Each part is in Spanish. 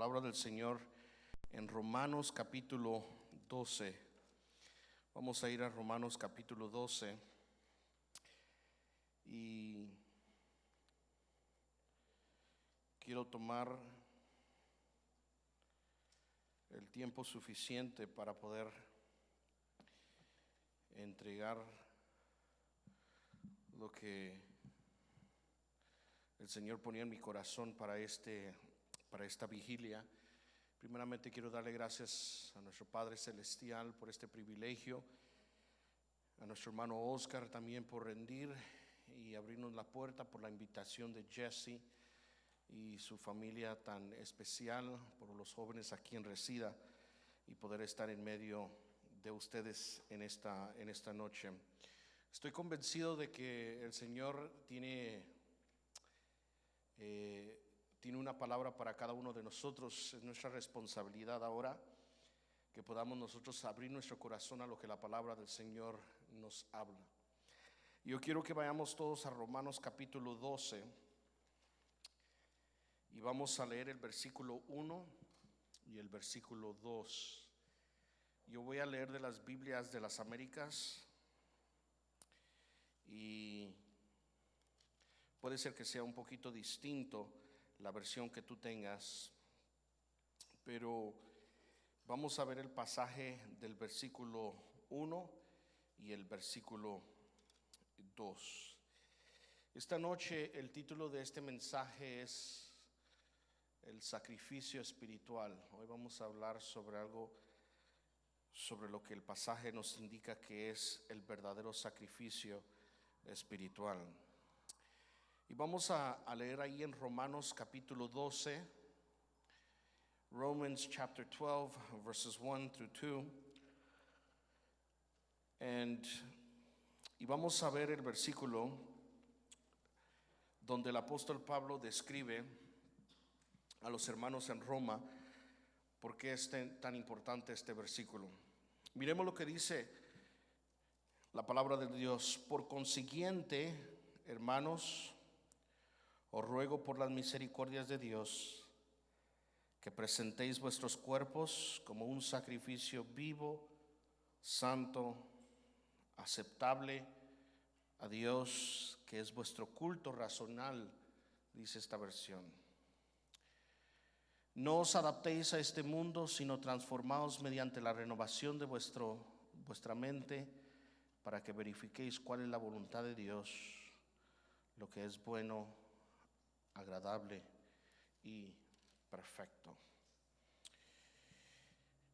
Palabra del Señor en Romanos capítulo 12. Vamos a ir a Romanos capítulo 12 y quiero tomar el tiempo suficiente para poder entregar lo que el Señor ponía en mi corazón para esta vigilia. Primeramente quiero darle gracias a nuestro Padre Celestial por este privilegio, a nuestro hermano Oscar también por rendir y abrirnos la puerta, por la invitación de Jesse y su familia tan especial, por los jóvenes aquí en Resida y poder estar en medio de ustedes en esta noche. Estoy convencido de que el Señor tiene una palabra para cada uno de nosotros. Es nuestra responsabilidad ahora que podamos nosotros abrir nuestro corazón a lo que la palabra del Señor nos habla. Yo quiero que vayamos todos a Romanos capítulo 12 y vamos a leer el versículo 1 y el versículo 2. Yo voy a leer de las Biblias de las Américas y puede ser que sea un poquito distinto la versión que tú tengas, pero vamos a ver el pasaje del versículo 1 y el versículo 2. Esta noche el título de este mensaje es el sacrificio espiritual. Hoy vamos a hablar sobre algo, sobre lo que el pasaje nos indica que es el verdadero sacrificio espiritual. Y vamos a leer ahí en Romanos capítulo 12, Romans chapter 12, verses 1 through 2. Y vamos a ver el versículo donde el apóstol Pablo describe a los hermanos en Roma por qué es tan importante este versículo. Miremos lo que dice la palabra de Dios. Por consiguiente, hermanos, os ruego por las misericordias de Dios que presentéis vuestros cuerpos como un sacrificio vivo, santo, aceptable a Dios, que es vuestro culto racional, dice esta versión. No os adaptéis a este mundo, sino transformaos mediante la renovación de vuestra mente, para que verifiquéis cuál es la voluntad de Dios, lo que es bueno, agradable y perfecto.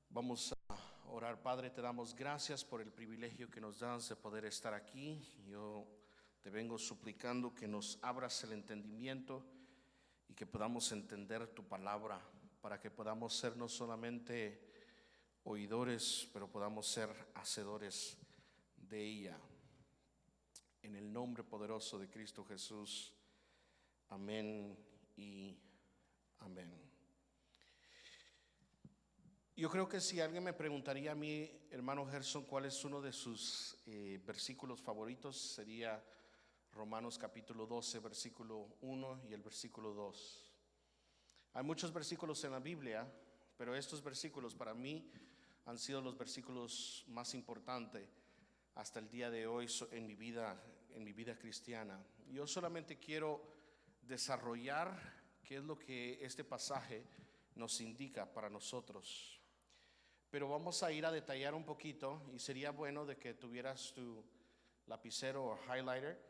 Vamos a orar. Padre, te damos gracias por el privilegio que nos das de poder estar aquí. Yo te vengo suplicando que nos abras el entendimiento y que podamos entender tu palabra, para que podamos ser no solamente oidores, pero podamos ser hacedores de ella. En el nombre poderoso de Cristo Jesús. Amén y amén. Yo creo que si alguien me preguntaría a mí, hermano Gerson, cuál es uno de sus versículos favoritos, sería Romanos capítulo 12, versículo 1 y el versículo 2. Hay muchos versículos en la Biblia, pero estos versículos para mí han sido los versículos más importantes hasta el día de hoy en mi vida cristiana. Yo solamente quiero desarrollar qué es lo que este pasaje nos indica para nosotros. Pero vamos a ir a detallar un poquito, y sería bueno de que tuvieras tu lapicero o highlighter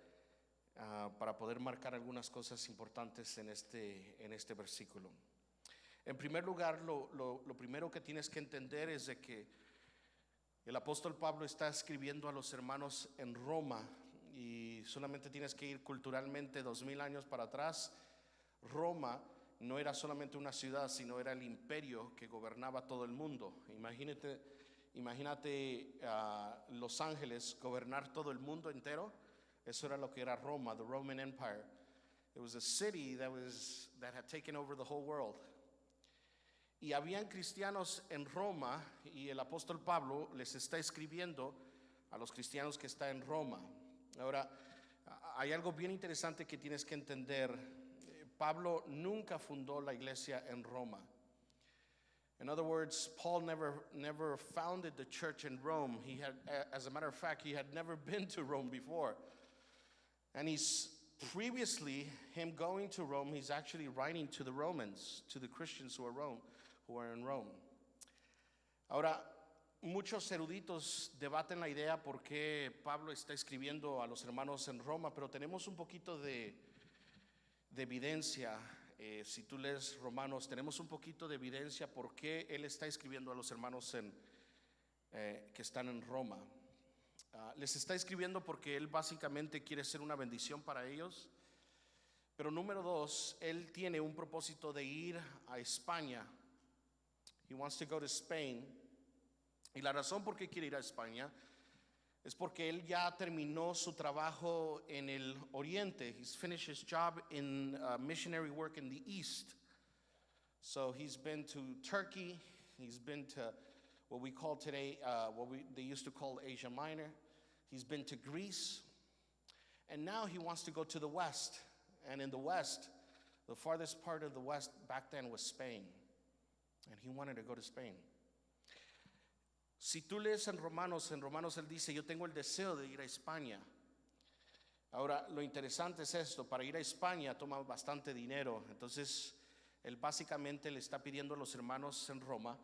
para poder marcar algunas cosas importantes en este versículo. En primer lugar, lo primero que tienes que entender es de que el apóstol Pablo está escribiendo a los hermanos en Roma, y solamente tienes que ir culturalmente 2000 años para atrás. Roma no era solamente una ciudad, sino era el imperio que gobernaba todo el mundo. Imagínate Los Ángeles gobernar todo el mundo entero. Eso era lo que era Roma, the Roman Empire. It was a city that had taken over the whole world. Y habían cristianos en Roma, y el apóstol Pablo les está escribiendo a los cristianos que están en Roma. Ahora, hay algo bien interesante que tienes que entender. Pablo nunca fundó la iglesia en Roma. In other words, Paul never founded the church in Rome. He had, as a matter of fact, he had never been to Rome before. And he's previously, him going to Rome, he's actually writing to the Romans, to the Christians who are in Rome. Ahora, muchos eruditos debaten la idea por qué Pablo está escribiendo a los hermanos en Roma, pero tenemos un poquito de evidencia. Si tú lees Romanos, tenemos un poquito de evidencia por qué él está escribiendo a los hermanos que están en Roma. Les está escribiendo porque él básicamente quiere ser una bendición para ellos. Pero número dos, él tiene un propósito de ir a España. He wants to go to Spain. Y la razón por qué quiere ir a España es porque él ya terminó su trabajo en el Oriente. He's finished his job in missionary work in the East. So he's been to Turkey. He's been to what we call today, they used to call Asia Minor. He's been to Greece. And now he wants to go to the West. And in the West, the farthest part of the West back then was Spain. And he wanted to go to Spain. Si tú lees en Romanos él dice, yo tengo el deseo de ir a España. Ahora, lo interesante es esto, para ir a España toma bastante dinero. Entonces, él básicamente le está pidiendo a los hermanos en Roma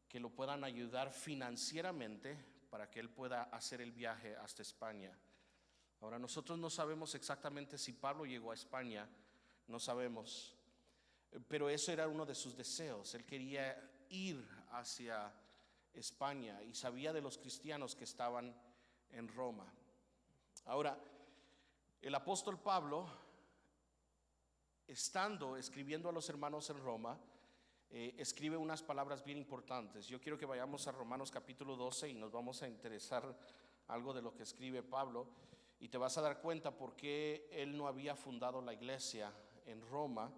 que lo puedan ayudar financieramente para que él pueda hacer el viaje hasta España. Ahora, nosotros no sabemos exactamente si Pablo llegó a España, no sabemos. Pero eso era uno de sus deseos. Él quería ir hacia España y sabía de los cristianos que estaban en Roma. Ahora, el apóstol Pablo, escribiendo a los hermanos en Roma, escribe unas palabras bien importantes. Yo quiero que vayamos a Romanos capítulo 12 y nos vamos a interesar algo de lo que escribe Pablo y te vas a dar cuenta por qué él no había fundado la iglesia en Roma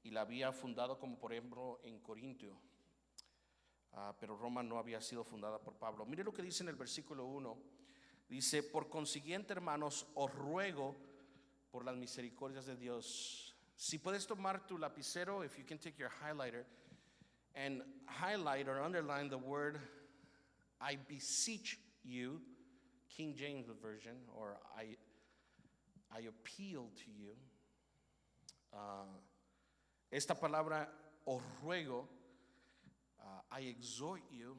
y la había fundado como por ejemplo en Corintio. Pero Roma no había sido fundada por Pablo. Mire lo que dice en el versículo 1. Dice, por consiguiente, hermanos, os ruego por las misericordias de Dios. Si puedes tomar tu lapicero, if you can take your highlighter and highlight or underline the word I beseech you, King James Version, or I appeal to you. Esta palabra, os ruego, I exhort you,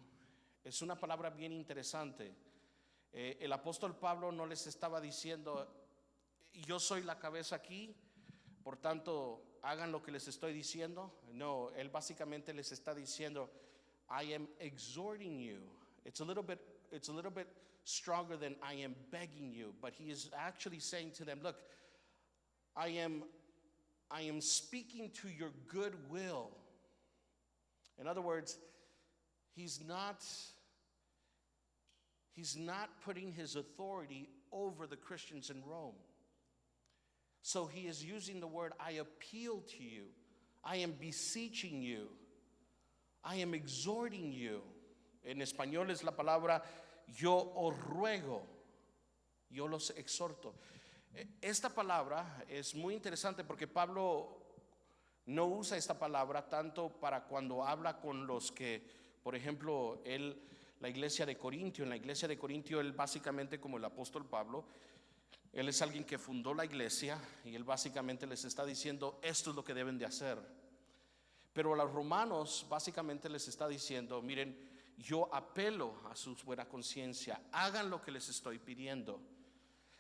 es una palabra bien interesante. El apóstol Pablo no les estaba diciendo, yo soy la cabeza aquí, por tanto, hagan lo que les estoy diciendo. No, él básicamente les está diciendo, I am exhorting you. It's a little bit stronger than I am begging you, but he is actually saying to them, look, I am speaking to your good will. In other words, he's not putting his authority over the Christians in Rome. So he is using the word, I appeal to you. I am beseeching you. I am exhorting you. En español es la palabra, yo os ruego. Yo los exhorto. Esta palabra es muy interesante porque Pablo no usa esta palabra tanto para cuando habla con los que, por ejemplo, la iglesia de Corintio. En la iglesia de Corintio, él básicamente, como el apóstol Pablo, él es alguien que fundó la iglesia y él básicamente les está diciendo, esto es lo que deben de hacer. Pero a los romanos básicamente les está diciendo, miren, yo apelo a su buena conciencia, hagan lo que les estoy pidiendo.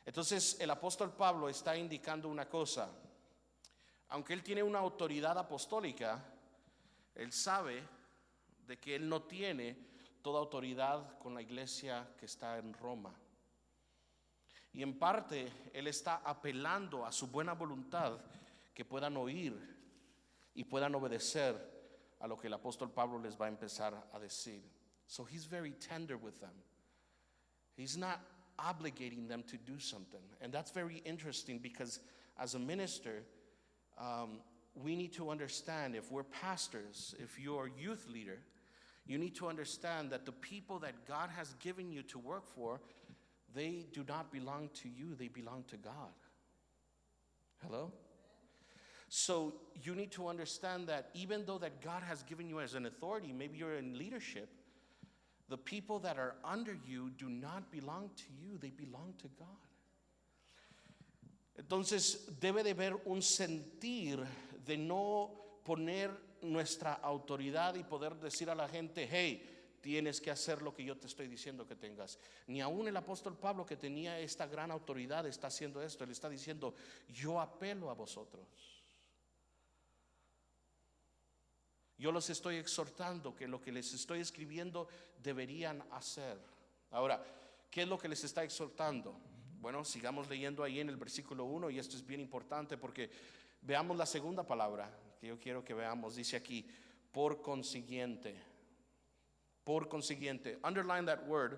Entonces el apóstol Pablo está indicando una cosa. Aunque él tiene una autoridad apostólica, él sabe de que él no tiene toda autoridad con la iglesia que está en Roma. Y en parte, él está apelando a su buena voluntad que puedan oír y puedan obedecer a lo que el apóstol Pablo les va a empezar a decir. So he's very tender with them. He's not obligating them to do something. And that's very interesting because as a minister, we need to understand, if we're pastors, if you're a youth leader, you need to understand that the people that God has given you to work for, they do not belong to you, they belong to God. Hello? So you need to understand that even though that God has given you as an authority, maybe you're in leadership, the people that are under you do not belong to you, they belong to God. Entonces debe de haber un sentir de no poner nuestra autoridad y poder decir a la gente, hey, tienes que hacer lo que yo te estoy diciendo que tengas. Ni aún el apóstol Pablo, que tenía esta gran autoridad, está haciendo esto. Él está diciendo, yo apelo a vosotros. Yo los estoy exhortando que lo que les estoy escribiendo deberían hacer. Ahora, ¿qué es lo que les está exhortando? Bueno, sigamos leyendo ahí en el versículo 1, y esto es bien importante porque veamos la segunda palabra que yo quiero que veamos. Dice aquí, por consiguiente. Por consiguiente. Underline that word,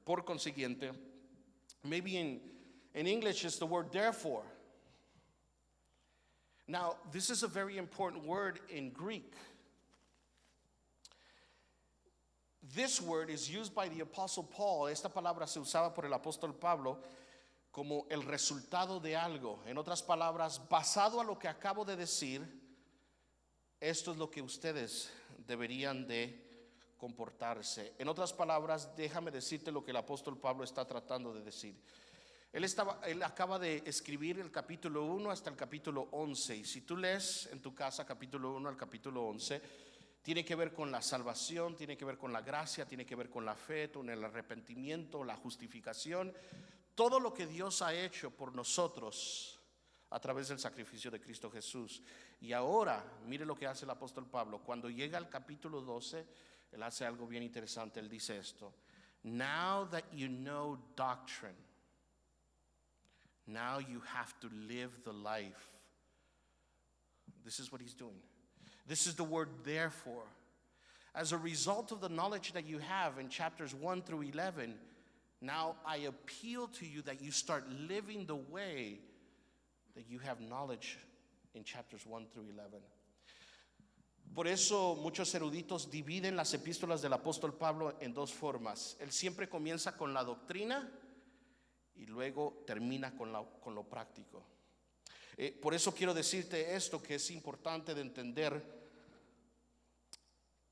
por consiguiente. Maybe in English it's the word therefore. Now, this is a very important word in Greek. This word is used by the Apostle Paul. Esta palabra se usaba por el apóstol Pablo como el resultado de algo. En otras palabras, basado a lo que acabo de decir, esto es lo que ustedes deberían de comportarse. En otras palabras, déjame decirte lo que el apóstol Pablo está tratando de decir. Él acaba de escribir el capítulo 1 hasta el capítulo 11. Y si tú lees en tu casa capítulo 1 al capítulo 11, tiene que ver con la salvación, tiene que ver con la gracia, tiene que ver con la fe, con el arrepentimiento, la justificación. Todo lo que Dios ha hecho por nosotros a través del sacrificio de Cristo Jesús. Y ahora, mire lo que hace el apóstol Pablo. Cuando llega al capítulo 12, él hace algo bien interesante. Él dice esto: Now that you know doctrine, now you have to live the life. This is what he's doing. This is the word therefore. As a result of the knowledge that you have in chapters 1 through 11, now I appeal to you that you start living the way that you have knowledge in chapters 1 through 11. Por eso muchos eruditos dividen las epístolas del apóstol Pablo en dos formas. Él siempre comienza con la doctrina y luego termina con lo práctico. Por eso quiero decirte esto, que es importante de entender,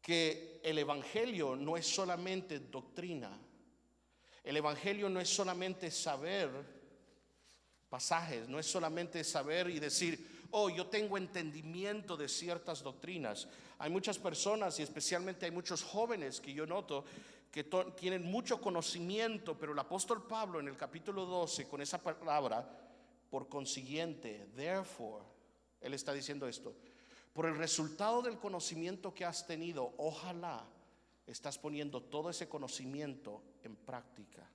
que el evangelio no es solamente doctrina. El evangelio no es solamente saber pasajes, no es solamente saber y decir, oh, yo tengo entendimiento de ciertas doctrinas. Hay muchas personas, y especialmente hay muchos jóvenes que yo noto, que tienen mucho conocimiento, pero el apóstol Pablo en el capítulo 12, con esa palabra, por consiguiente, therefore, él está diciendo esto: por el resultado del conocimiento que has tenido, ojalá estás poniendo todo ese conocimiento en práctica.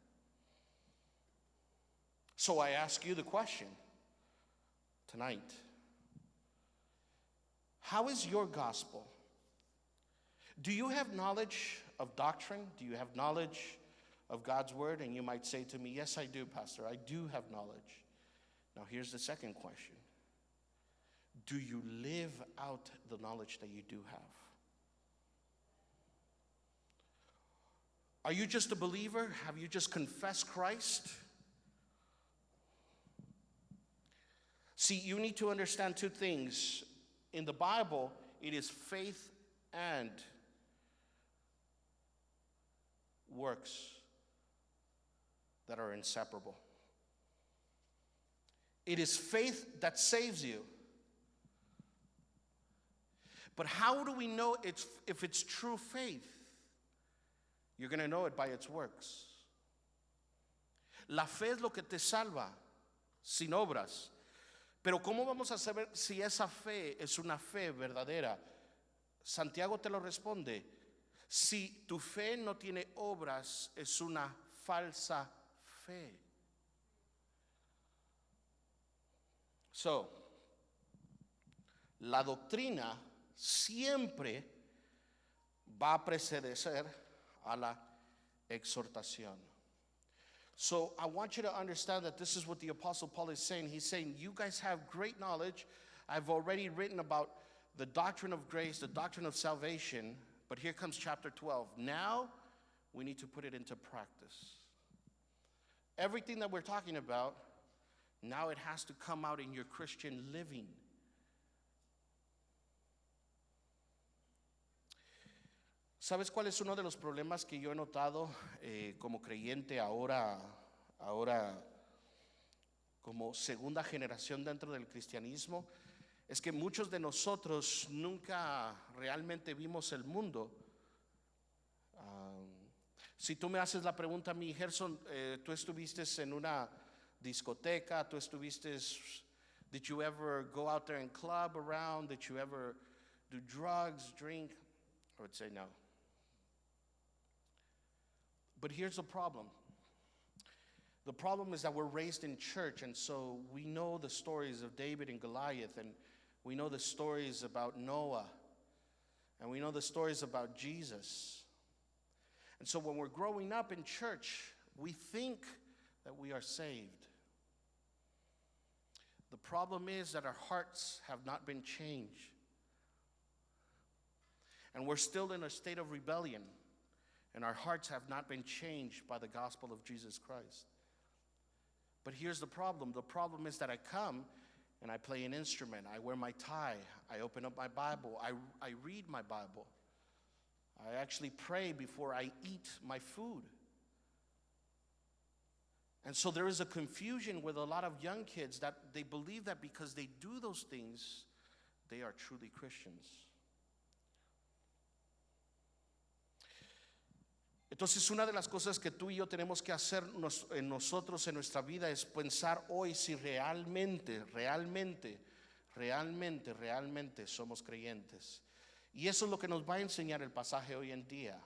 So I ask you the question tonight: how is your gospel? Do you have knowledge of doctrine? Do you have knowledge of God's word? And you might say to me, yes, I do, Pastor. I do have knowledge. Now here's the second question: do you live out the knowledge that you do have? Are you just a believer? Have you just confessed Christ? See, you need to understand two things. In the Bible, it is faith and works that are inseparable. It is faith that saves you. But how do we know if it's true faith? You're going to know it by its works. La fe es lo que te salva, sin obras. Pero ¿cómo vamos a saber si esa fe es una fe verdadera? Santiago te lo responde: si tu fe no tiene obras, es una falsa fe. So, la doctrina siempre va a preceder a la exhortación. So I want you to understand that this is what the Apostle Paul is saying. He's saying, you guys have great knowledge. I've already written about the doctrine of grace, the doctrine of salvation. But here comes chapter 12. Now we need to put it into practice. Everything that we're talking about, now it has to come out in your Christian living. ¿Sabes cuál es uno de los problemas que yo he notado como creyente ahora como segunda generación dentro del cristianismo? Es que muchos de nosotros nunca realmente vimos el mundo. Si tú me haces la pregunta a mí, Gerson, tú estuviste en una discoteca, did you ever go out there and club around? Did you ever do drugs, drink? I would say no. But here's the problem. The problem is that we're raised in church, and so we know the stories of David and Goliath, and we know the stories about Noah, and we know the stories about Jesus. And so when we're growing up in church, we think that we are saved. The problem is that our hearts have not been changed. And we're still in a state of rebellion. And our hearts have not been changed by the gospel of Jesus Christ. But here's the problem. The problem is that I come and I play an instrument. I wear my tie. I open up my Bible. I read my Bible. I actually pray before I eat my food. And so there is a confusion with a lot of young kids that they believe that because they do those things, they are truly Christians. Entonces, una de las cosas que tú y yo tenemos que hacer en nosotros en nuestra vida es pensar hoy si realmente somos creyentes. Y eso es lo que nos va a enseñar el pasaje hoy en día.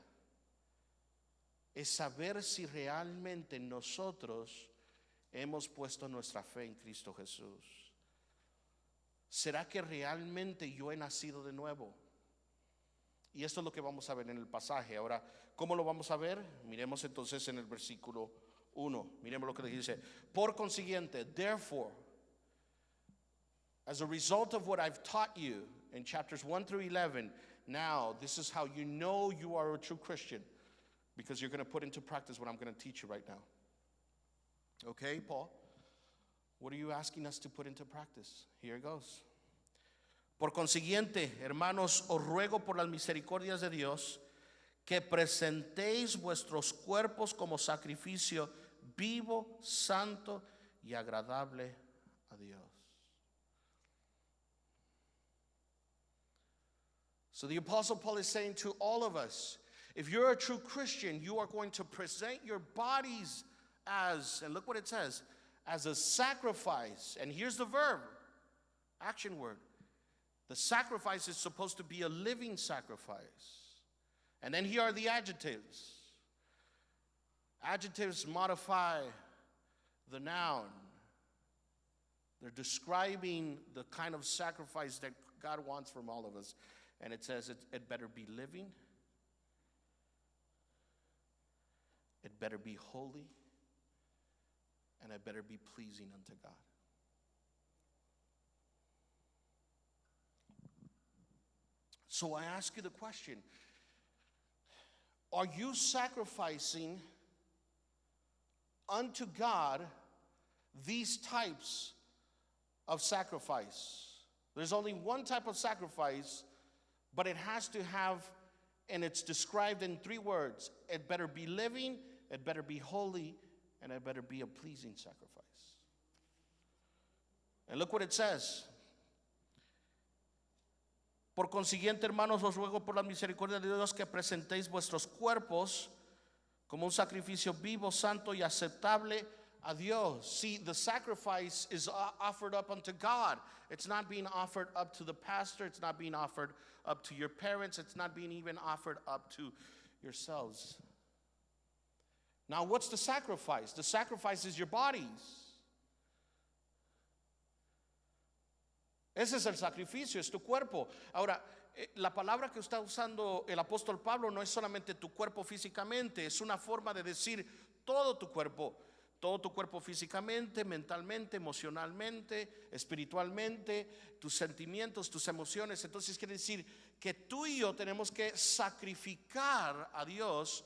Es saber si realmente nosotros hemos puesto nuestra fe en Cristo Jesús. ¿Será que realmente yo he nacido de nuevo? Y esto es lo que vamos a ver en el pasaje. Ahora, ¿cómo lo vamos a ver? Miremos entonces en el versículo 1. Miremos lo que dice. Por consiguiente, therefore, as a result of what I've taught you in chapters 1 through 11, now this is how you know you are a true Christian, because you're going to put into practice what I'm going to teach you right now. Okay, Paul? What are you asking us to put into practice? Here it goes. Por consiguiente, hermanos, os ruego por las misericordias de Dios que presentéis vuestros cuerpos como sacrificio vivo, santo y agradable a Dios. So the Apostle Paul is saying to all of us, if you're a true Christian, you are going to present your bodies as, and look what it says, as a sacrifice. And here's the verb, action word. The sacrifice is supposed to be a living sacrifice. And then here are the adjectives. Adjectives modify the noun. They're describing the kind of sacrifice that God wants from all of us. And it says it better be living. It better be holy. And it better be pleasing unto God. So I ask you the question, are you sacrificing unto God these types of sacrifice? There's only one type of sacrifice, but it has to have, and it's described in 3 words. It better be living, it better be holy, and it better be a pleasing sacrifice. And look what it says. Por consiguiente, hermanos, os ruego por la misericordia de Dios que presentéis vuestros cuerpos como un sacrificio vivo, santo y aceptable a Dios. See, the sacrifice is offered up unto God. It's not being offered up to the pastor. It's not being offered up to your parents. It's not being even offered up to yourselves. Now, what's the sacrifice? The sacrifice is your bodies. Ese es el sacrificio, es tu cuerpo. Ahora, la palabra que está usando el apóstol Pablo no es solamente tu cuerpo físicamente, es una forma de decir todo tu cuerpo físicamente, mentalmente, emocionalmente, espiritualmente, tus sentimientos, tus emociones. Entonces quiere decir que tú y yo tenemos que sacrificar a Dios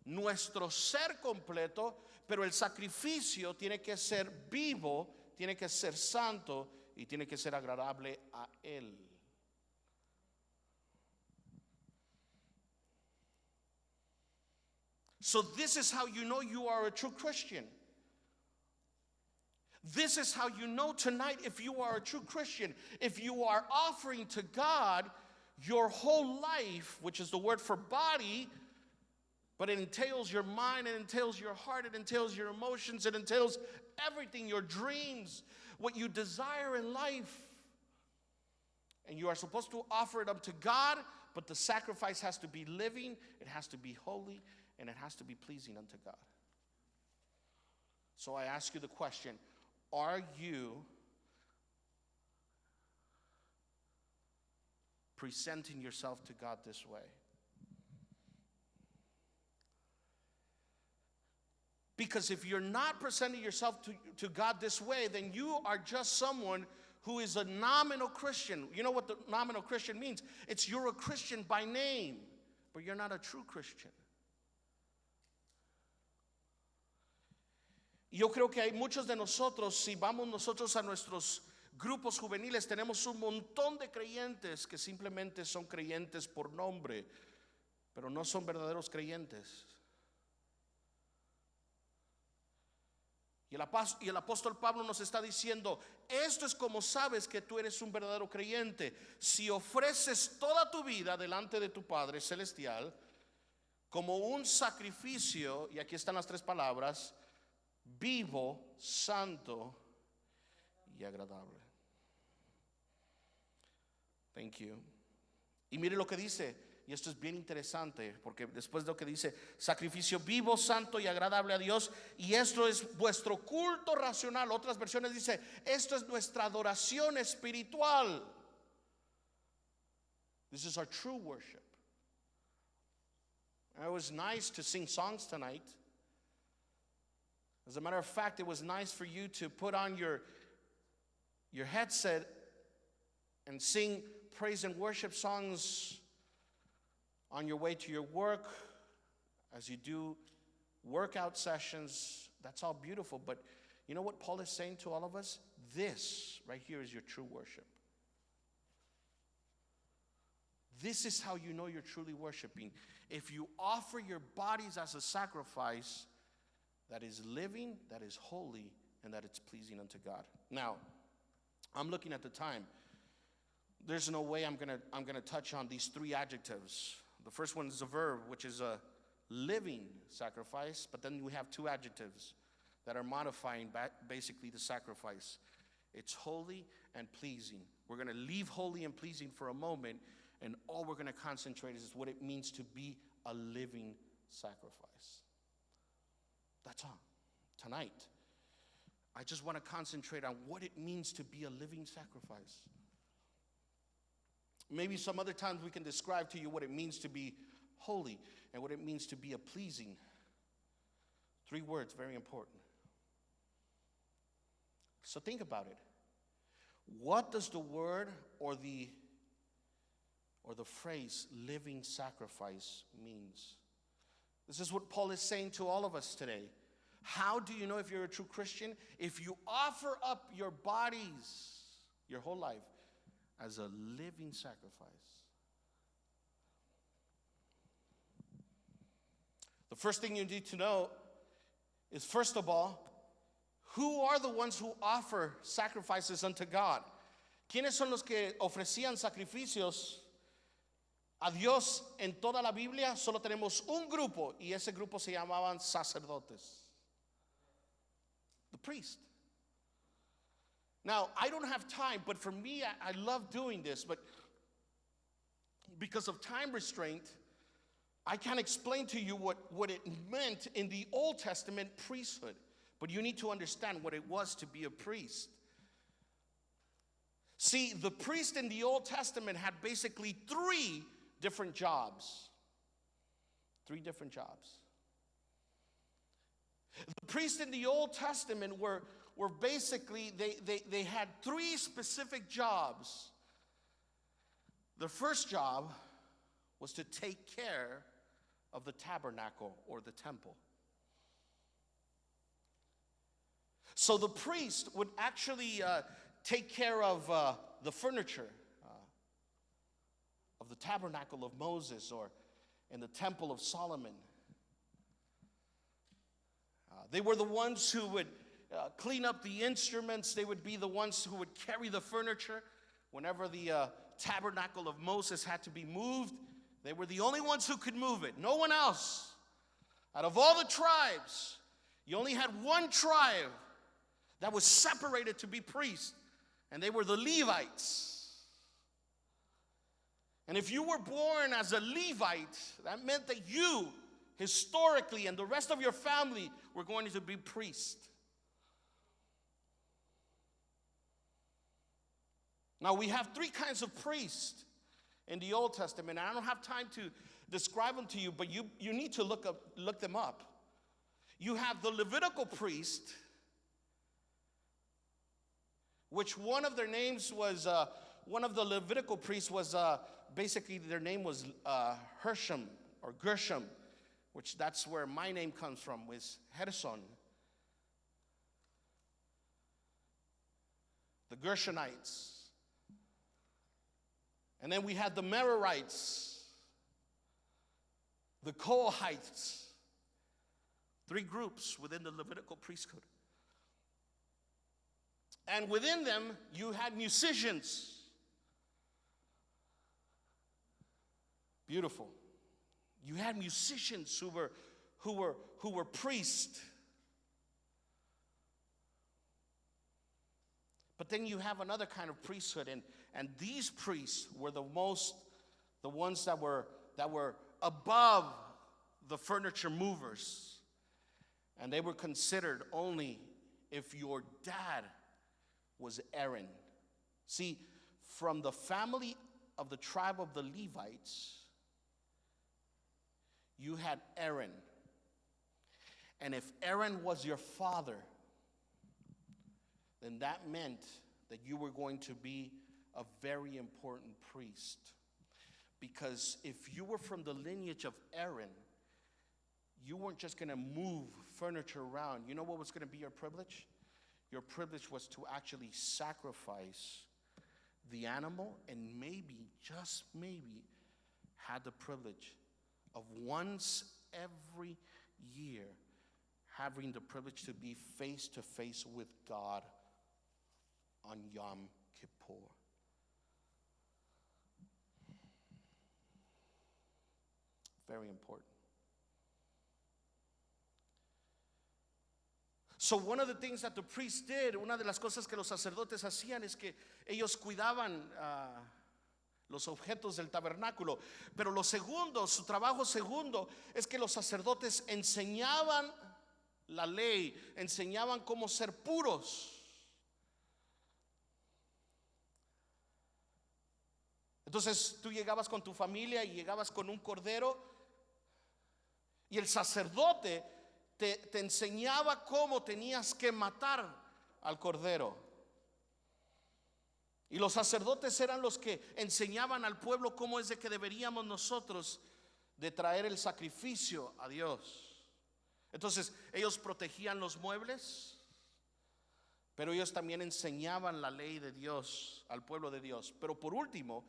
nuestro ser completo, pero el sacrificio tiene que ser vivo, tiene que ser santo y tiene que ser agradable a Él. So this is how you know you are a true Christian. This is how you know tonight if you are a true Christian. If you are offering to God your whole life, which is the word for body, but it entails your mind, it entails your heart, it entails your emotions, it entails everything, your dreams, what you desire in life. And you are supposed to offer it up to God, but the sacrifice has to be living, it has to be holy, and it has to be pleasing unto God. So I ask you the question, are you presenting yourself to God this way? Because if you're not presenting yourself to God this way, then you are just someone who is a nominal Christian. You know what the nominal Christian means? It's you're a Christian by name, but you're not a true Christian. Yo creo que hay muchos de nosotros, si vamos nosotros a nuestros grupos juveniles, tenemos un montón de creyentes que simplemente son creyentes por nombre, pero no son verdaderos creyentes. Y el apóstol Pablo nos está diciendo, esto es como sabes que tú eres un verdadero creyente. Si ofreces toda tu vida delante de tu Padre Celestial como un sacrificio, y aquí están las tres palabras, vivo, santo y agradable. Thank you. Y mire lo que dice, y esto es bien interesante, porque después de lo que dice, sacrificio vivo, santo y agradable a Dios, y esto es vuestro culto racional. Otras versiones dice, esto es nuestra adoración espiritual. This is our true worship. It was nice to sing songs tonight. As a matter of fact, it was nice for you to put on your headset and sing praise and worship songs on your way to your work, as you do workout sessions. That's all beautiful. But you know what Paul is saying to all of us? This right here is your true worship. This is how you know you're truly worshiping. If you offer your bodies as a sacrifice that is living, that is holy, and that it's pleasing unto God. Now, I'm looking at the time. There's no way I'm gonna touch on these three adjectives. The first one is a verb, which is a living sacrifice, but then we have two adjectives that are modifying basically the sacrifice. It's holy and pleasing. We're gonna leave holy and pleasing for a moment, and all we're gonna concentrate is what it means to be a living sacrifice. That's all. Tonight, I just want to concentrate on what it means to be a living sacrifice. Maybe some other times we can describe to you what it means to be holy and what it means to be a pleasing. Three words, very important. So think about it. What does the word or the phrase living sacrifice means? This is what Paul is saying to all of us today. How do you know if you're a true Christian? If you offer up your bodies, your whole life, as a living sacrifice. The first thing you need to know is, first of all, who are the ones who offer sacrifices unto God? ¿Quiénes son los que ofrecían sacrificios a Dios en toda la Biblia? Solo tenemos un grupo, y ese grupo se llamaban sacerdotes. The priest. Now, I don't have time, but for me, I love doing this, but because of time restraint, I can't explain to you what it meant in the Old Testament priesthood, but you need to understand what it was to be a priest. See, the priest in the Old Testament had basically three different jobs. Three different jobs. The priests in the Old Testament were basically, they had three specific jobs. The first job was to take care of the tabernacle or the temple. So the priest would actually take care of the furniture of the tabernacle of Moses or in the temple of Solomon. They were the ones who would clean up the instruments. They would be the ones who would carry the furniture. Whenever the tabernacle of Moses had to be moved, they were the only ones who could move it. No one else. Out of all the tribes, you only had one tribe that was separated to be priests, and they were the Levites. And if you were born as a Levite, that meant that you, historically, and the rest of your family were going to be priests. Now, we have three kinds of priests in the Old Testament. I don't have time to describe them to you, but you need to look them up. You have the Levitical priest, which one of their names was, one of the Levitical priests was, basically their name was Hersham or Gershom, which that's where my name comes from, was Gerson. The Gershonites. And then we had the Merarites, the Kohathites, three groups within the Levitical priesthood. And within them, you had musicians. Beautiful. You had musicians who were priests. But then you have another kind of priesthood, and these priests were the ones that were above the furniture movers. And they were considered only if your dad was Aaron. See, from the family of the tribe of the Levites, you had Aaron. And if Aaron was your father, then that meant that you were going to be a very important priest. Because if you were from the lineage of Aaron, you weren't just going to move furniture around. You know what was going to be your privilege? Your privilege was to actually sacrifice the animal, and maybe, just maybe, had the privilege of once every year having the privilege to be face to face with God on Yom Kippur. Very important. So one of the things that the priests did, una de las cosas que los sacerdotes hacían es que ellos cuidaban los objetos del tabernáculo. Pero lo segundo, su trabajo segundo, es que los sacerdotes enseñaban la ley, enseñaban cómo ser puros. Entonces tú llegabas con tu familia y llegabas con un cordero, y el sacerdote te enseñaba cómo tenías que matar al cordero. Y los sacerdotes eran los que enseñaban al pueblo cómo es de que deberíamos nosotros de traer el sacrificio a Dios. Entonces ellos protegían los muebles, pero ellos también enseñaban la ley de Dios al pueblo de Dios. Pero por último,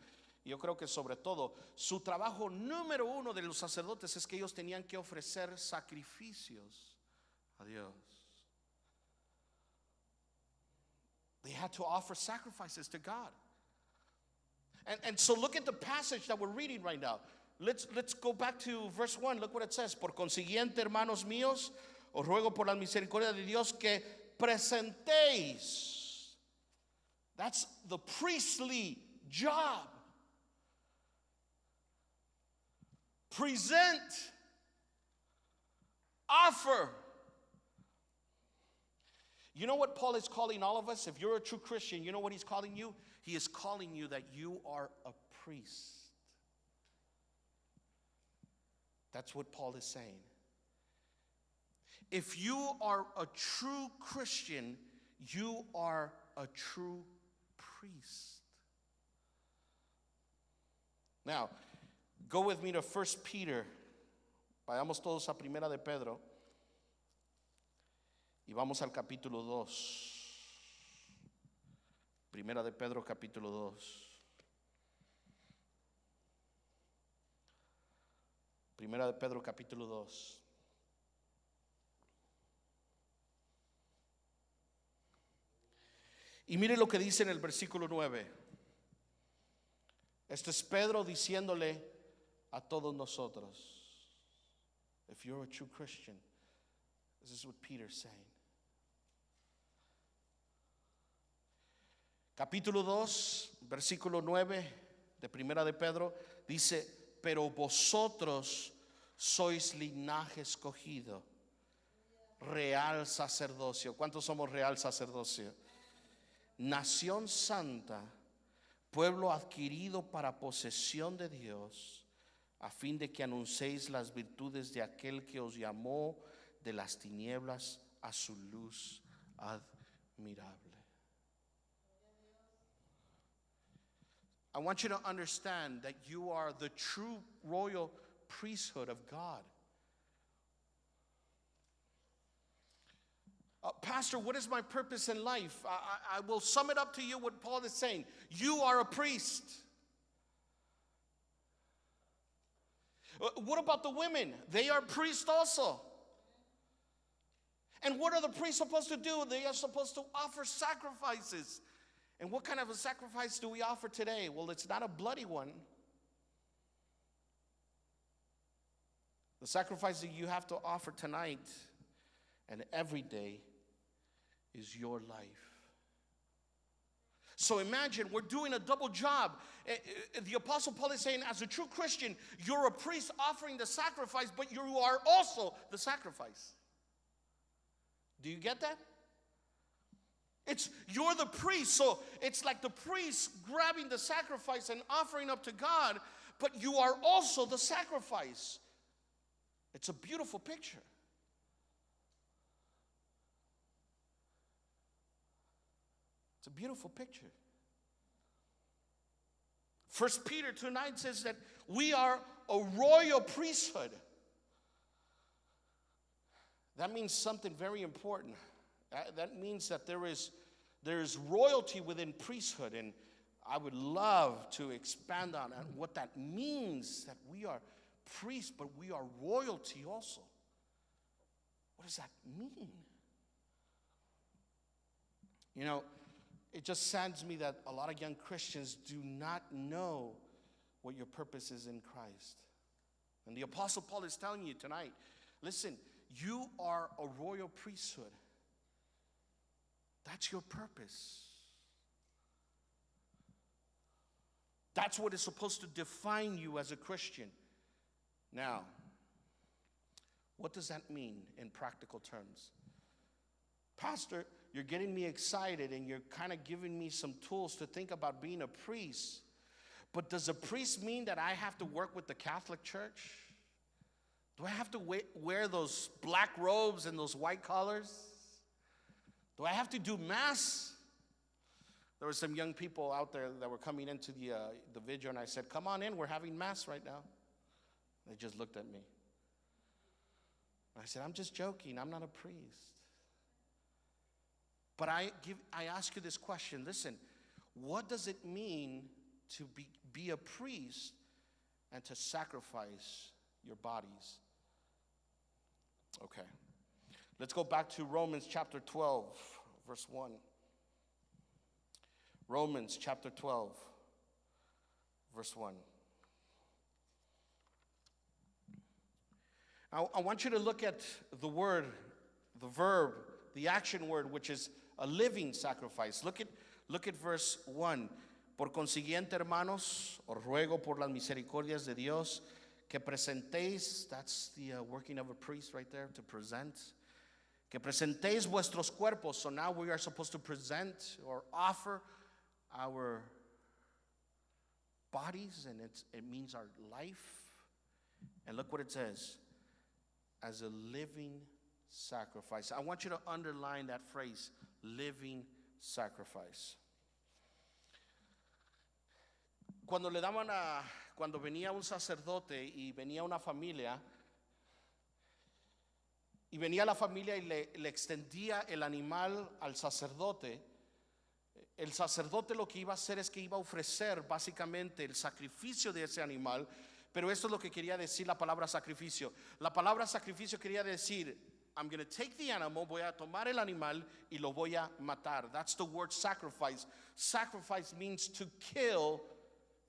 yo creo que sobre todo, su trabajo número uno de los sacerdotes es que ellos tenían que ofrecer sacrificios a Dios. They had to offer sacrifices to God. And so look at the passage that we're reading right now. Let's go back to verse 1. Look what it says. Por consiguiente, hermanos míos, os ruego por la misericordia de Dios que presentéis. That's the priestly job. Present, offer. You know what Paul is calling all of us? If you're a true Christian, you know what he's calling you? He is calling you that you are a priest. That's what Paul is saying. If you are a true Christian, you are a true priest. Now, go with me to 1 Peter. Vayamos todos a Primera de Pedro. Y vamos al capítulo 2. Primera de Pedro, capítulo 2. Primera de Pedro, capítulo 2. Y mire lo que dice en el versículo 9. Esto es Pedro diciéndole a todos nosotros. If you're a true Christian, this is what Peter's saying. Capítulo 2, versículo 9 de Primera de Pedro dice: pero vosotros sois linaje escogido, real sacerdocio. ¿Cuántos somos real sacerdocio? Nación santa, pueblo adquirido para posesión de Dios, a fin de que anunciéis las virtudes de aquel que os llamó de las tinieblas a su luz admirable. I want you to understand that you are the true royal priesthood of God. Pastor, what is my purpose in life? I will sum it up to you what Paul is saying. You are a priest. What about the women? They are priests also. And what are the priests supposed to do? They are supposed to offer sacrifices. And what kind of a sacrifice do we offer today? Well, it's not a bloody one. The sacrifice that you have to offer tonight and every day is your life. So imagine we're doing a double job. The Apostle Paul is saying, as a true Christian, you're a priest offering the sacrifice, but you are also the sacrifice. Do you get that? You're the priest, so it's like the priest grabbing the sacrifice and offering up to God, but you are also the sacrifice. It's a beautiful picture. It's a beautiful picture. 1 Peter 2:9 says that we are a royal priesthood. That means something very important. That means that there is royalty within priesthood, and I would love to expand on what that means, that we are priests, but we are royalty also. What does that mean? You know, it just saddens me that a lot of young Christians do not know what your purpose is in Christ. And the Apostle Paul is telling you tonight, listen, you are a royal priesthood. That's your purpose. That's what is supposed to define you as a Christian. Now, what does that mean in practical terms? Pastor, you're getting me excited and you're kind of giving me some tools to think about being a priest. But does a priest mean that I have to work with the Catholic Church? Do I have to wear those black robes and those white collars? Do I have to do mass? There were some young people out there that were coming into the video, and I said, come on in, we're having mass right now. They just looked at me. I said, I'm just joking, I'm not a priest. But I ask you this question, listen, what does it mean to be a priest and to sacrifice your bodies? Okay. Let's go back to Romans chapter 12, verse 1. Romans chapter 12, verse 1. I want you to look at the word, the verb, the action word, which is a living sacrifice. Look at verse 1. Por consiguiente, hermanos, os ruego por las misericordias de Dios que presentéis, that's the working of a priest right there, to present. Que presentéis vuestros cuerpos. So now we are supposed to present or offer our bodies, and it means our life. And look what it says, as a living sacrifice. I want you to underline that phrase, living sacrifice. Cuando venía un sacerdote y venía una familia, y venía la familia y le extendía el animal al sacerdote, el sacerdote lo que iba a hacer es que iba a ofrecer básicamente el sacrificio de ese animal. Pero esto es lo que quería decir la palabra sacrificio. La palabra sacrificio quería decir I'm going to take the animal, voy a tomar el animal y lo voy a matar. That's the word sacrifice. Sacrifice means to kill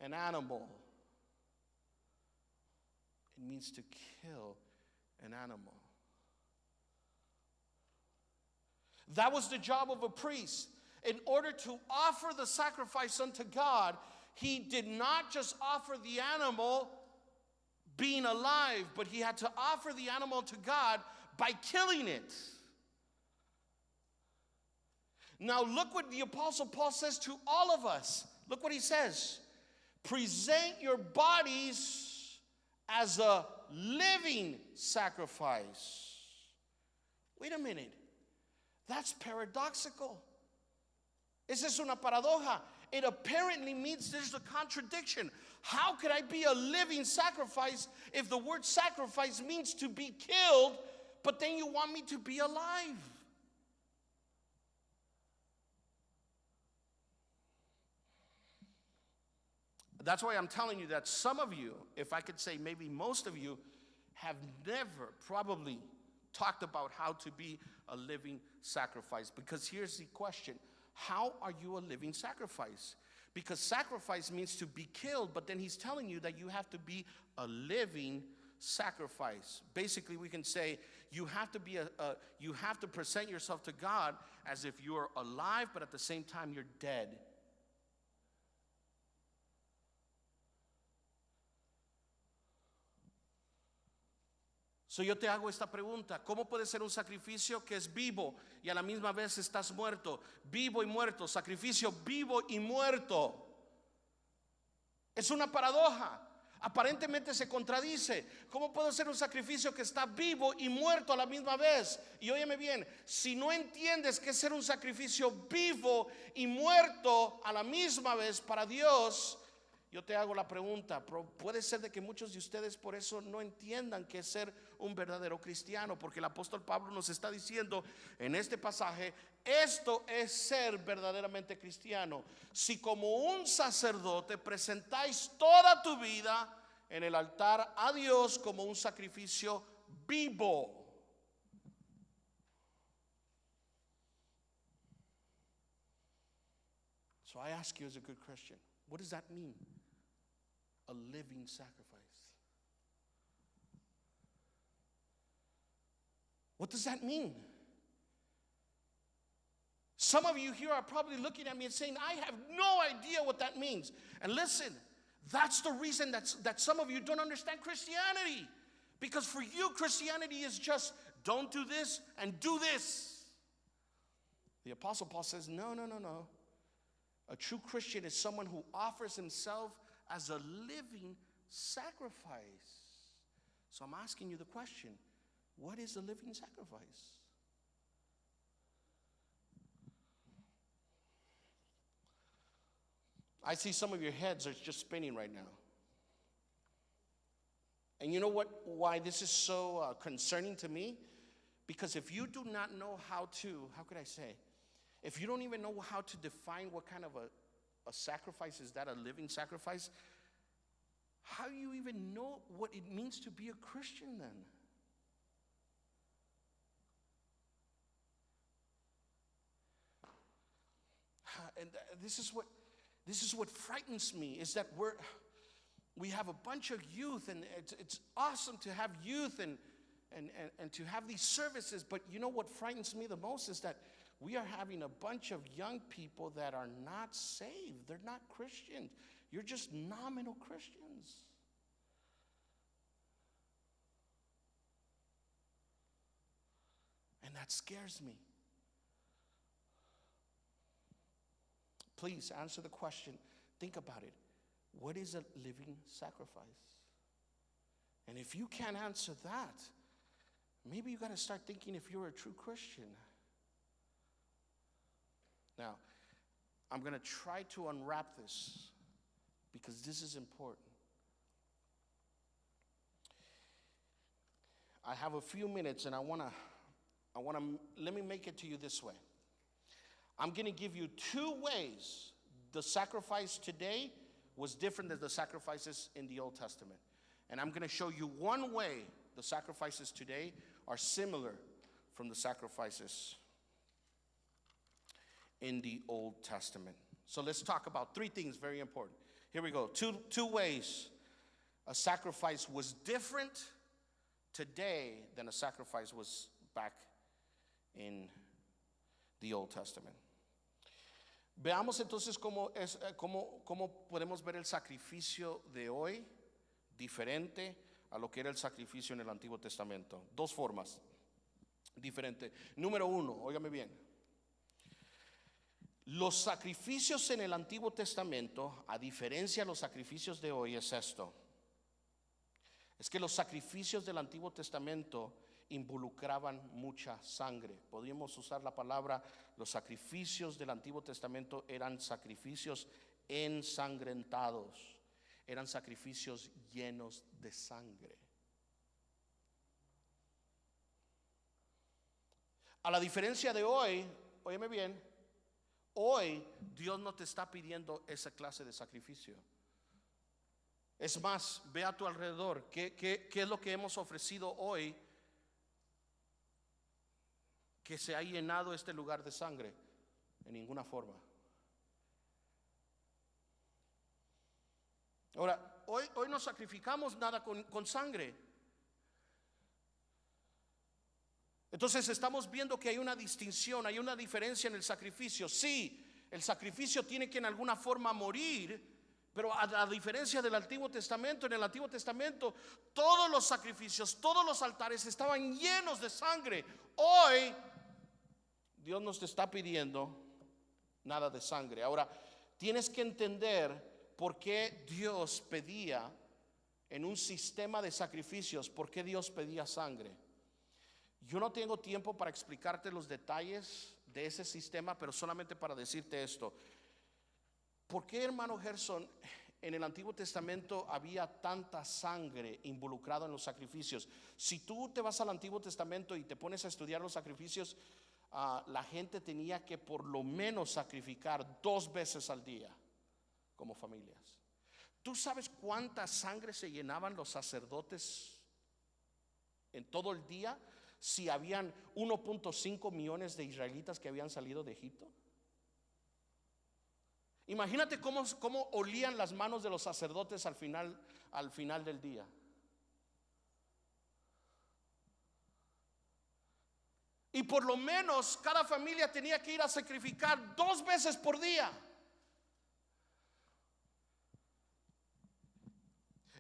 an animal. It means to kill an animal. That was the job of a priest. In order to offer the sacrifice unto God, he did not just offer the animal being alive, but he had to offer the animal to God by killing it. Now look what the Apostle Paul says to all of us. Look what he says. Present your bodies as a living sacrifice. Wait a minute. That's paradoxical. Esa es una paradoja. It apparently means there's a contradiction. How could I be a living sacrifice if the word sacrifice means to be killed, but then you want me to be alive? That's why I'm telling you that some of you, if I could say maybe most of you, have never probably talked about how to be a living sacrifice. Because here's the question. How are you a living sacrifice? Because sacrifice means to be killed, but then he's telling you that you have to be a living sacrifice. Basically, we can say you have to be you have to present yourself to God as if you're alive, but at the same time you're dead. So yo te hago esta pregunta, ¿cómo puede ser un sacrificio que es vivo y a la misma vez estás muerto? Vivo y muerto, sacrificio vivo y muerto. Es una paradoja, aparentemente se contradice. ¿Cómo puedo hacer un sacrificio que está vivo y muerto a la misma vez? Y óyeme bien, si no entiendes qué es ser un sacrificio vivo y muerto a la misma vez para Dios, yo te hago la pregunta, puede ser de que muchos de ustedes por eso no entiendan qué es ser un verdadero cristiano, porque el apóstol Pablo nos está diciendo en este pasaje, esto es ser verdaderamente cristiano. Si como un sacerdote presentáis toda tu vida en el altar a Dios como un sacrificio vivo. So I ask you as a good Christian, what does that mean? A living sacrifice. What does that mean? Some of you here are probably looking at me and saying, I have no idea what that means. And listen, that's the reason that some of you don't understand Christianity. Because for you, Christianity is just don't do this and do this. The Apostle Paul says, no. A true Christian is someone who offers himself as a living sacrifice. So I'm asking you the question, what is a living sacrifice? I see some of your heads are just spinning right now. And you know why this is so concerning to me? Because if you do not know how could I say, if you don't even know how to define what kind of a sacrifice is that, a living sacrifice, how do you even know what it means to be a Christian then? And this is what frightens me, is that we have a bunch of youth, and it's awesome to have youth and to have these services, but you know what frightens me the most is that we are having a bunch of young people that are not saved. They're not Christians. You're just nominal Christians. And that scares me. Please answer the question. Think about it. What is a living sacrifice? And if you can't answer that, maybe you got to start thinking if you're a true Christian. Now, I'm going to try to unwrap this because this is important. I have a few minutes, and let me make it to you this way. I'm going to give you two ways the sacrifice today was different than the sacrifices in the Old Testament. And I'm going to show you one way the sacrifices today are similar from the sacrifices in the Old Testament. So let's talk about three things very important. Here we go. Two ways a sacrifice was different today than a sacrifice was back in the Old Testament. Veamos entonces cómo podemos ver el sacrificio de hoy diferente a lo que era el sacrificio en el Antiguo Testamento. Dos formas diferentes. Número uno, óigame bien. Los sacrificios en el Antiguo Testamento, a diferencia de los sacrificios de hoy, es esto. Es que los sacrificios del Antiguo Testamento involucraban mucha sangre. Podríamos usar la palabra, los sacrificios del Antiguo Testamento eran sacrificios ensangrentados, eran sacrificios llenos de sangre. A la diferencia de hoy, óyeme bien, hoy Dios no te está pidiendo esa clase de sacrificio. Es más, ve a tu alrededor, ¿qué es lo que hemos ofrecido hoy que se ha llenado este lugar de sangre? En ninguna forma. Ahora, hoy no sacrificamos nada con sangre. Entonces estamos viendo que hay una distinción, hay una diferencia en el sacrificio. Sí, el sacrificio tiene que en alguna forma morir, pero a diferencia del Antiguo Testamento, en el Antiguo Testamento todos los sacrificios, todos los altares estaban llenos de sangre. Hoy Dios nos está pidiendo nada de sangre. Ahora, tienes que entender por qué Dios pedía en un sistema de sacrificios, por qué Dios pedía sangre. Yo no tengo tiempo para explicarte los detalles de ese sistema, pero solamente para decirte esto. ¿Por qué, hermano Gerson, en el Antiguo Testamento había tanta sangre involucrada en los sacrificios? Si tú te vas al Antiguo Testamento y te pones a estudiar los sacrificios, la gente tenía que por lo menos sacrificar 2 veces al día como familias. ¿Tú sabes cuánta sangre se llenaban los sacerdotes en todo el día si habían 1.5 millones de israelitas que habían salido de Egipto? Imagínate cómo olían las manos de los sacerdotes al final del día. Y por lo menos cada familia tenía que ir a sacrificar 2 veces por día.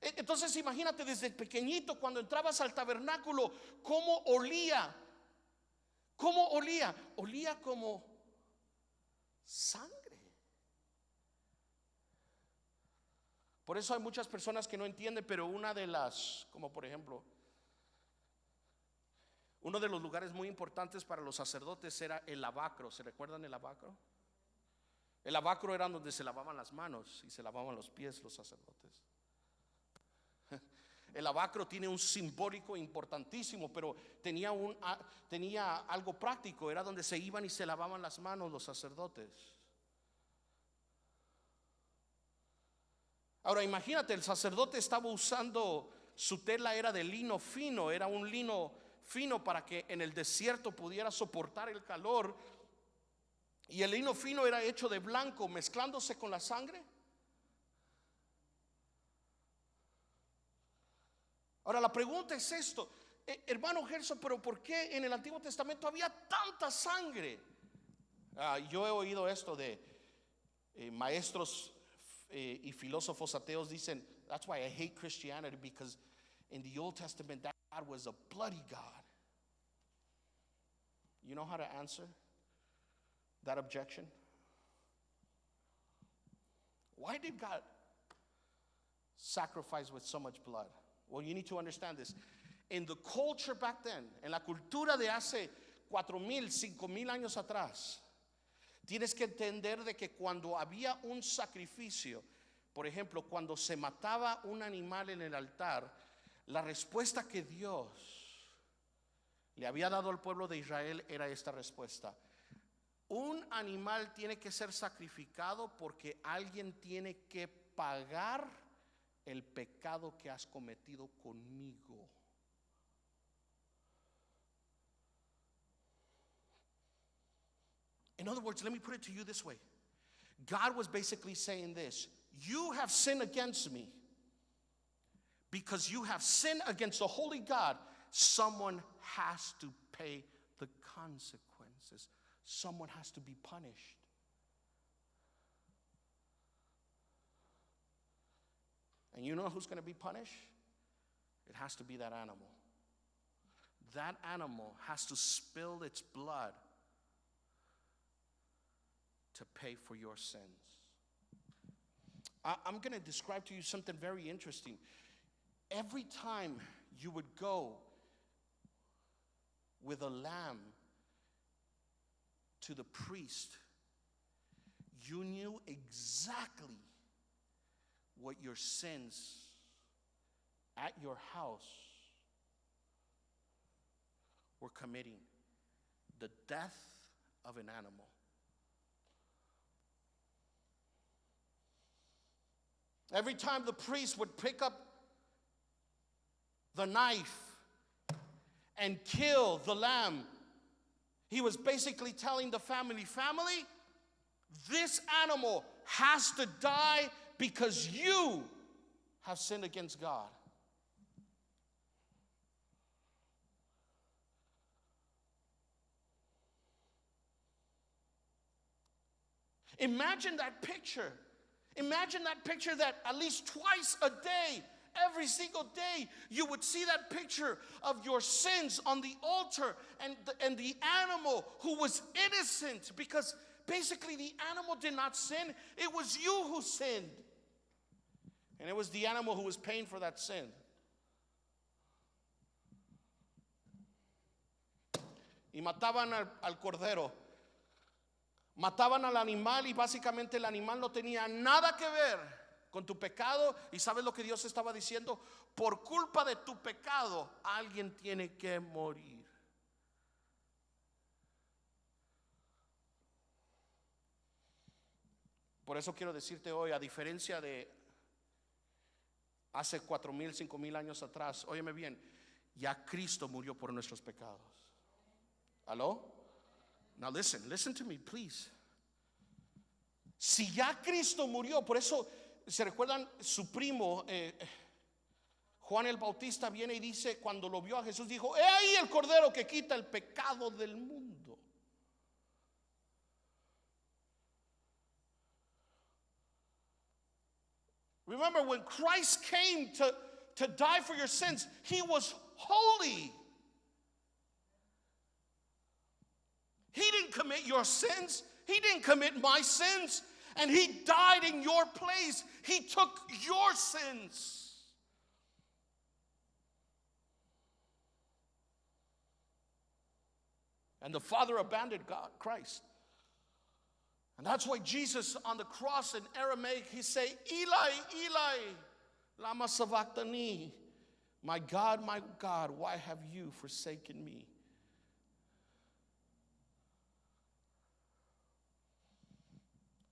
Entonces imagínate desde pequeñito cuando entrabas al tabernáculo, cómo olía. ¿Cómo olía? Olía como sangre. Por eso hay muchas personas que no entienden, pero una de las, como por ejemplo, uno de los lugares muy importantes para los sacerdotes era el lavacro. ¿Se recuerdan el lavacro? El lavacro era donde se lavaban las manos y se lavaban los pies los sacerdotes. El lavacro tiene un simbólico importantísimo, pero tenía algo práctico. Era donde se iban y se lavaban las manos los sacerdotes. Ahora imagínate, el sacerdote estaba usando, su tela era de lino fino, era un lino fino para que en el desierto pudiera soportar el calor. Y el lino fino era hecho de blanco, mezclándose con la sangre. Ahora la pregunta es esto, hermano Gerson, pero ¿por qué en el Antiguo Testamento había tanta sangre? Yo he oído esto de maestros y filósofos ateos dicen, that's why I hate Christianity, because in the Old Testament that God was a bloody God. You know how to answer that objection? Why did God sacrifice with so much blood? Well, you need to understand this. In the culture back then, en la cultura de hace 4,000, 5,000 años atrás, tienes que entender de que cuando había un sacrificio, por ejemplo, cuando se mataba un animal en el altar, la respuesta que Dios le había dado al pueblo de Israel era esta respuesta: un animal tiene que ser sacrificado porque alguien tiene que pagar el pecado que has cometido conmigo. In other words, let me put it to you this way. God was basically saying this: you have sinned against me. Because you have sinned against the holy God, someone has to pay the consequences. Someone has to be punished. And you know who's going to be punished? It has to be that animal. That animal has to spill its blood to pay for your sins. I'm going to describe to you something very interesting. Every time you would go with a lamb to the priest, you knew exactly what your sins at your house were committing: the death of an animal. Every time the priest would pick up the knife and kill the lamb, he was basically telling the family, this animal has to die because you have sinned against God. Imagine that picture. Imagine that picture, that at least twice a day, every single day, you would see that picture of your sins on the altar, and the animal who was innocent, because basically the animal did not sin. It was you who sinned. And it was the animal who was paying for that sin. Y mataban al cordero. Mataban al animal, y básicamente el animal no tenía nada que ver con tu pecado. Y ¿sabes lo que Dios estaba diciendo? Por culpa de tu pecado, alguien tiene que morir. Por eso quiero decirte hoy, a diferencia de hace 4,000, 5,000 años atrás, óyeme bien, ya Cristo murió por nuestros pecados. ¿Aló? Now listen to me, please. Si ya Cristo murió, por eso, ¿se recuerdan? Su primo Juan el Bautista viene y dice, cuando lo vio a Jesús, dijo: he ahí el cordero que quita el pecado del mundo. Remember, when Christ came to die for your sins, he was holy. He didn't commit your sins. He didn't commit my sins. And he died in your place. He took your sins. And the Father abandoned Christ. And that's why Jesus on the cross in Aramaic, he say, Eli, Eli, lama sabachthani. My God, why have you forsaken me?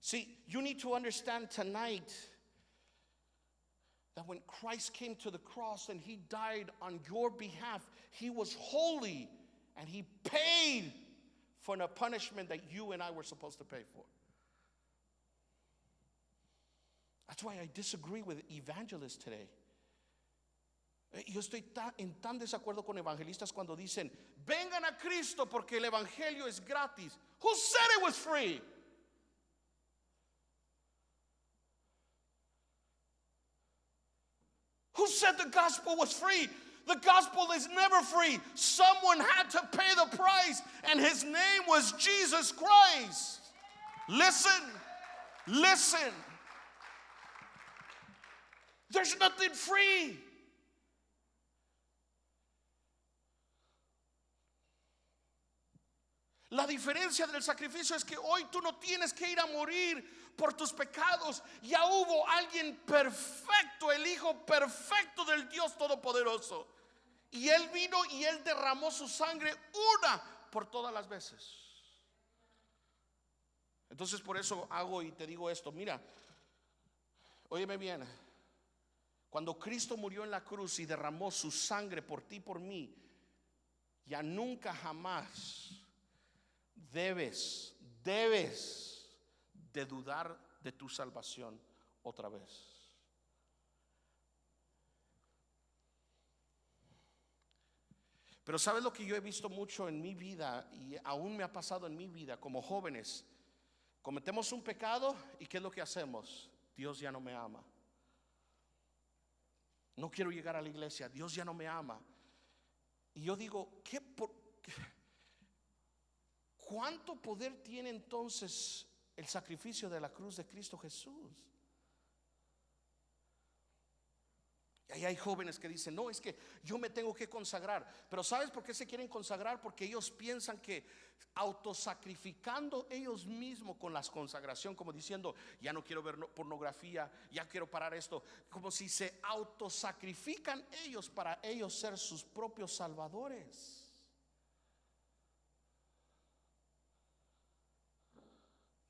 See, you need to understand tonight that when Christ came to the cross and he died on your behalf, he was holy and he paid for the punishment that you and I were supposed to pay for. That's why I disagree with evangelists today. Yo estoy en tan desacuerdo con evangelistas cuando dicen, vengan a Cristo porque el evangelio es gratis. Who said it was free? Who said the gospel was free? The gospel is never free. Someone had to pay the price, and his name was Jesus Christ. Listen. There's nothing free. La diferencia del sacrificio es que hoy tú no tienes que ir a morir por tus pecados. Ya hubo alguien perfecto, el Hijo perfecto del Dios Todopoderoso. Y Él vino y Él derramó su sangre una por todas las veces. Entonces por eso hago y te digo esto. Mira, óyeme bien. Cuando Cristo murió en la cruz y derramó su sangre por ti y por mí, ya nunca jamás debes de dudar de tu salvación otra vez. Pero ¿sabes lo que yo he visto mucho en mi vida y aún me ha pasado en mi vida como jóvenes? Cometemos un pecado y ¿qué es lo que hacemos? Dios ya no me ama. No quiero llegar a la iglesia, Dios ya no me ama. Y yo digo, ¿cuánto poder tiene entonces el sacrificio de la cruz de Cristo Jesús? Y ahí hay jóvenes que dicen, no, es que yo me tengo que consagrar. Pero ¿sabes por qué se quieren consagrar? Porque ellos piensan que autosacrificando ellos mismos con la consagración, como diciendo, ya no quiero ver pornografía, ya quiero parar esto, como si se autosacrifican ellos para ellos ser sus propios salvadores.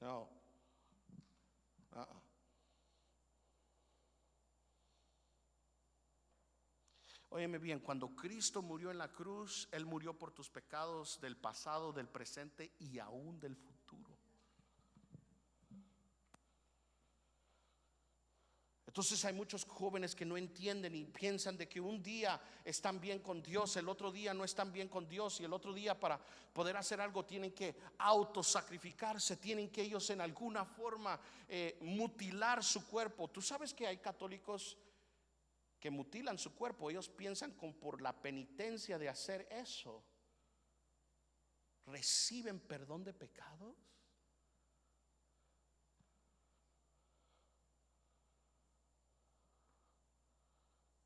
No. Óyeme bien, cuando Cristo murió en la cruz, Él murió por tus pecados del pasado, del presente y aún del futuro. Entonces hay muchos jóvenes que no entienden y piensan de que un día están bien con Dios, el otro día no están bien con Dios, y el otro día para poder hacer algo tienen que autosacrificarse, tienen que ellos en alguna forma mutilar su cuerpo. Tú sabes que hay católicos que mutilan su cuerpo. Ellos piensan que por la penitencia de hacer eso reciben perdón de pecados.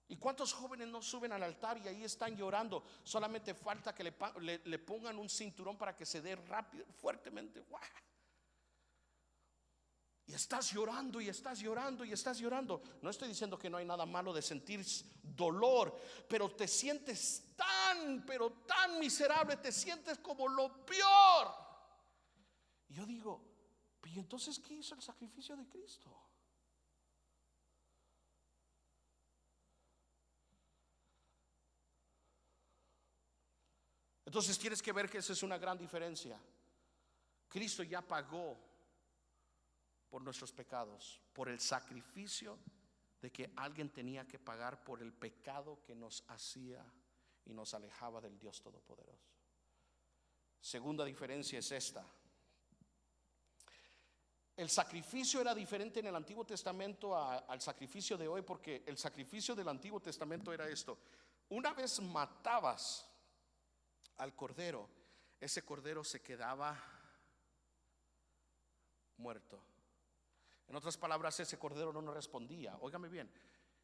¿Y cuántos jóvenes no suben al altar y ahí están llorando? Solamente falta que le pongan un cinturón para que se dé rápido, fuertemente. ¡Wow! Y estás llorando y estás llorando y estás llorando. No estoy diciendo que no hay nada malo de sentir dolor, pero te sientes pero tan miserable, te sientes como lo peor. Y yo digo, ¿y entonces qué hizo el sacrificio de Cristo? Entonces tienes que ver que esa es una gran diferencia. Cristo ya pagó por nuestros pecados, por el sacrificio de que alguien tenía que pagar por el pecado que nos hacía y nos alejaba del Dios Todopoderoso. Segunda diferencia es esta: el sacrificio era diferente en el Antiguo Testamento al sacrificio de hoy, porque el sacrificio del Antiguo Testamento era esto: una vez matabas al cordero, ese cordero se quedaba muerto. En otras palabras, ese cordero no respondía. Óigame bien,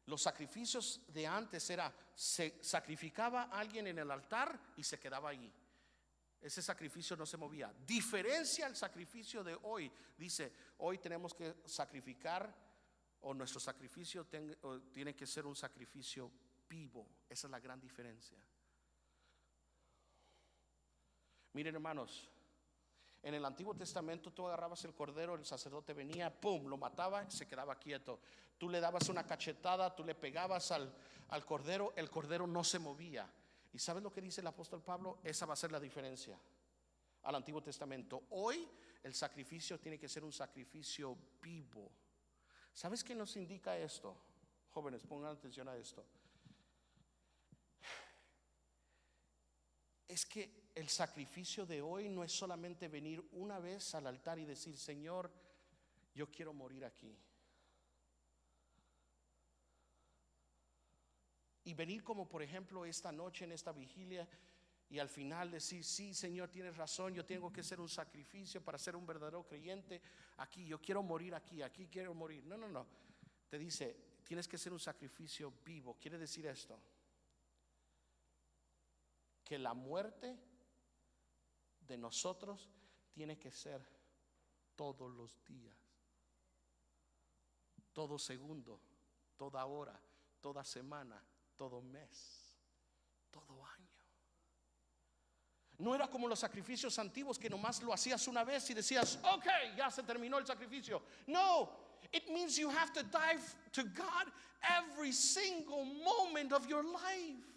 los sacrificios de antes era, se sacrificaba a alguien en el altar y se quedaba allí. Ese sacrificio no se movía. Diferencia al sacrificio de hoy. Dice, hoy tenemos que sacrificar, o nuestro sacrificio tiene que ser un sacrificio vivo. Esa es la gran diferencia. Miren, hermanos, en el Antiguo Testamento tú agarrabas el cordero, el sacerdote venía, pum, lo mataba, se quedaba quieto. Tú le dabas una cachetada, tú le pegabas al cordero, el cordero no se movía. ¿Y sabes lo que dice el apóstol Pablo? Esa va a ser la diferencia al Antiguo Testamento. Hoy el sacrificio tiene que ser un sacrificio vivo. ¿Sabes qué nos indica esto? Jóvenes, pongan atención a esto. Es que el sacrificio de hoy no es solamente venir una vez al altar y decir, Señor, yo quiero morir aquí. Y venir como por ejemplo esta noche en esta vigilia y al final decir, sí, Señor, tienes razón, yo tengo que hacer un sacrificio para ser un verdadero creyente aquí, yo quiero morir aquí quiero morir. No. Te dice, tienes que hacer un sacrificio vivo. Quiere decir esto: que la muerte de nosotros tiene que ser todos los días, todo segundo, toda hora, toda semana, todo mes, todo año. No era como los sacrificios antiguos que nomás lo hacías una vez y decías, ok, ya se terminó el sacrificio. No, it means you have to die to God every single moment of your life.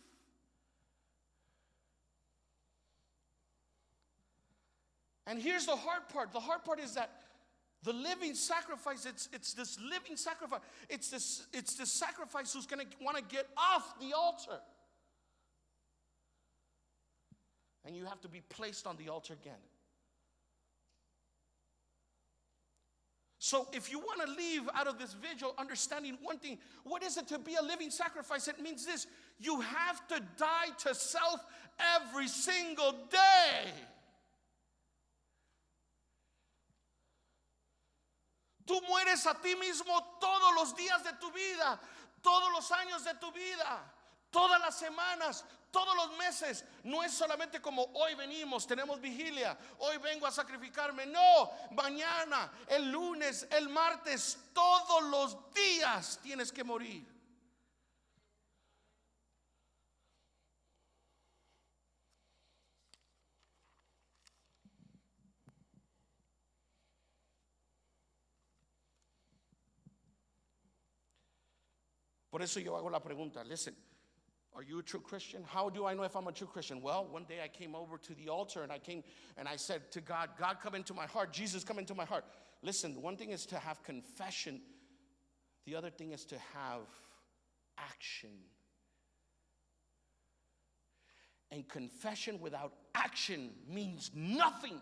And here's the hard part. The hard part is that the living sacrifice, it's this living sacrifice. It's this sacrifice who's going to want to get off the altar. And you have to be placed on the altar again. So if you want to leave out of this vigil understanding one thing, what is it to be a living sacrifice? It means this: you have to die to self every single day. Tú mueres a ti mismo todos los días de tu vida, todos los años de tu vida, todas las semanas, todos los meses. No es solamente como hoy venimos, tenemos vigilia, hoy vengo a sacrificarme. No, mañana, el lunes, el martes, todos los días tienes que morir. Por eso yo hago la pregunta. Listen, are you a true Christian? How do I know if I'm a true Christian? Well, one day I came over to the altar and I said to God, God, come into my heart. Jesus, come into my heart. Listen, one thing is to have confession. The other thing is to have action. And confession without action means nothing.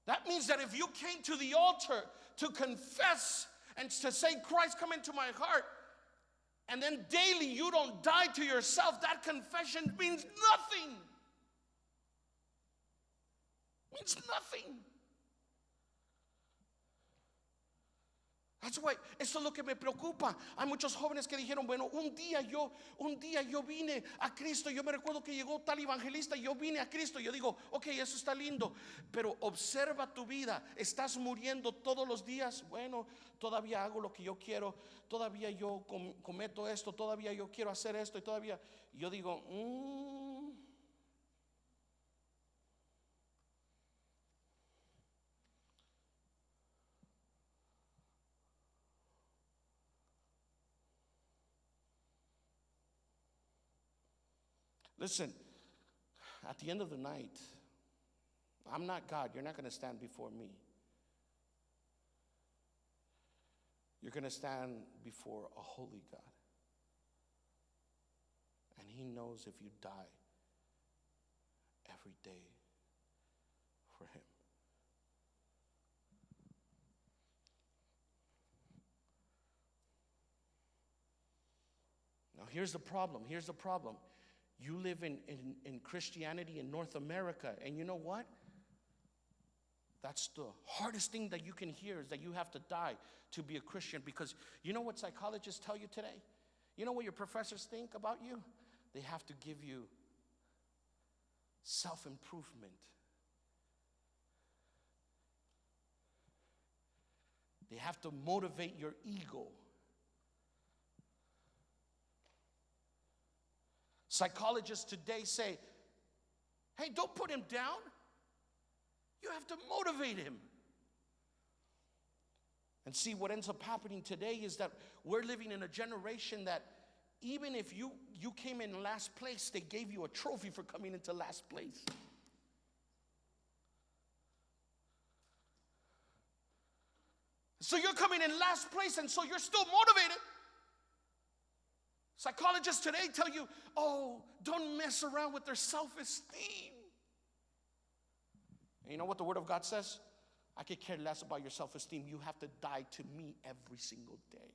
That means that if you came to the altar to confess and to say, Christ, come into my heart, and then daily you don't die to yourself, that confession means nothing. Means nothing. That's why, eso es lo que me preocupa. Hay muchos jóvenes que dijeron, bueno, un día yo vine a Cristo. Yo me recuerdo que llegó tal evangelista y yo vine a Cristo. Yo digo, ok, eso está lindo, pero observa tu vida. ¿Estás muriendo todos los días? Bueno, todavía hago lo que yo quiero, todavía yo cometo esto, todavía yo quiero hacer esto, y todavía yo digo, Listen, at the end of the night, I'm not God. You're not going to stand before me. You're going to stand before a holy God. And He knows if you die every day for Him. Now, here's the problem. Here's the problem. You live in Christianity in North America, and you know what? That's the hardest thing that you can hear, is that you have to die to be a Christian. Because you know what psychologists tell you today? You know what your professors think about you? They have to give you self-improvement. They have to motivate your ego. Psychologists today say, hey, don't put him down. You have to motivate him. And see, what ends up happening today is that we're living in a generation that even if you came in last place, they gave you a trophy for coming into last place. So you're coming in last place, and so you're still motivated. Psychologists today tell you, oh, don't mess around with their self-esteem. And you know what the Word of God says? I could care less about your self-esteem. You have to die to me every single day.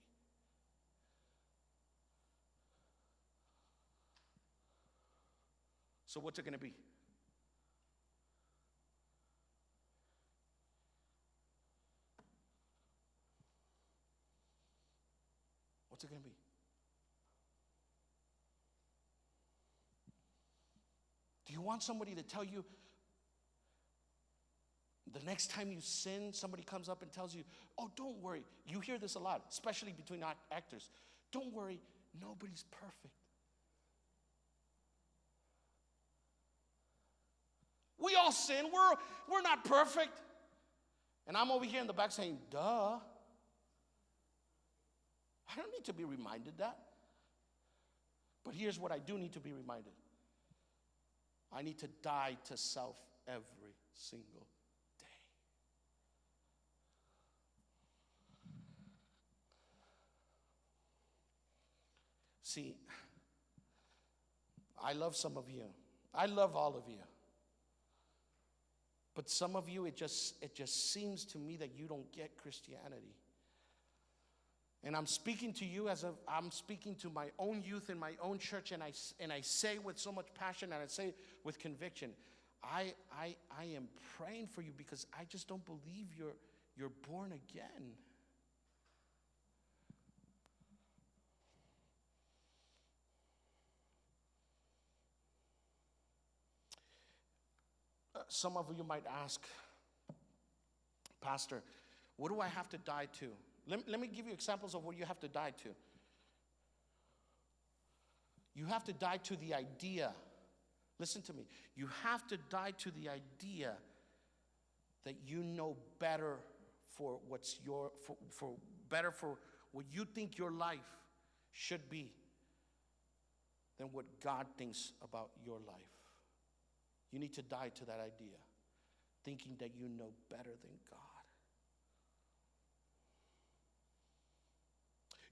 So what's it going to be? What's it going to be? Do you want somebody to tell you, the next time you sin, somebody comes up and tells you, oh, don't worry. You hear this a lot, especially between actors. Don't worry, nobody's perfect. We all sin. We're not perfect. And I'm over here in the back saying, duh. I don't need to be reminded that. But here's what I do need to be reminded. I need to die to self every single day. See, I love some of you. I love all of you. But some of you, it just seems to me that you don't get Christianity. And I'm speaking to you I'm speaking to my own youth in my own church, and I say with so much passion, and I say with conviction, I am praying for you, because I just don't believe you're born again. Some of you might ask, Pastor, what do I have to die to? Let me give you examples of what you have to die to. You have to die to the idea. Listen to me. You have to die to the idea that you know better for what you think your life should be than what God thinks about your life. You need to die to that idea, thinking that you know better than God.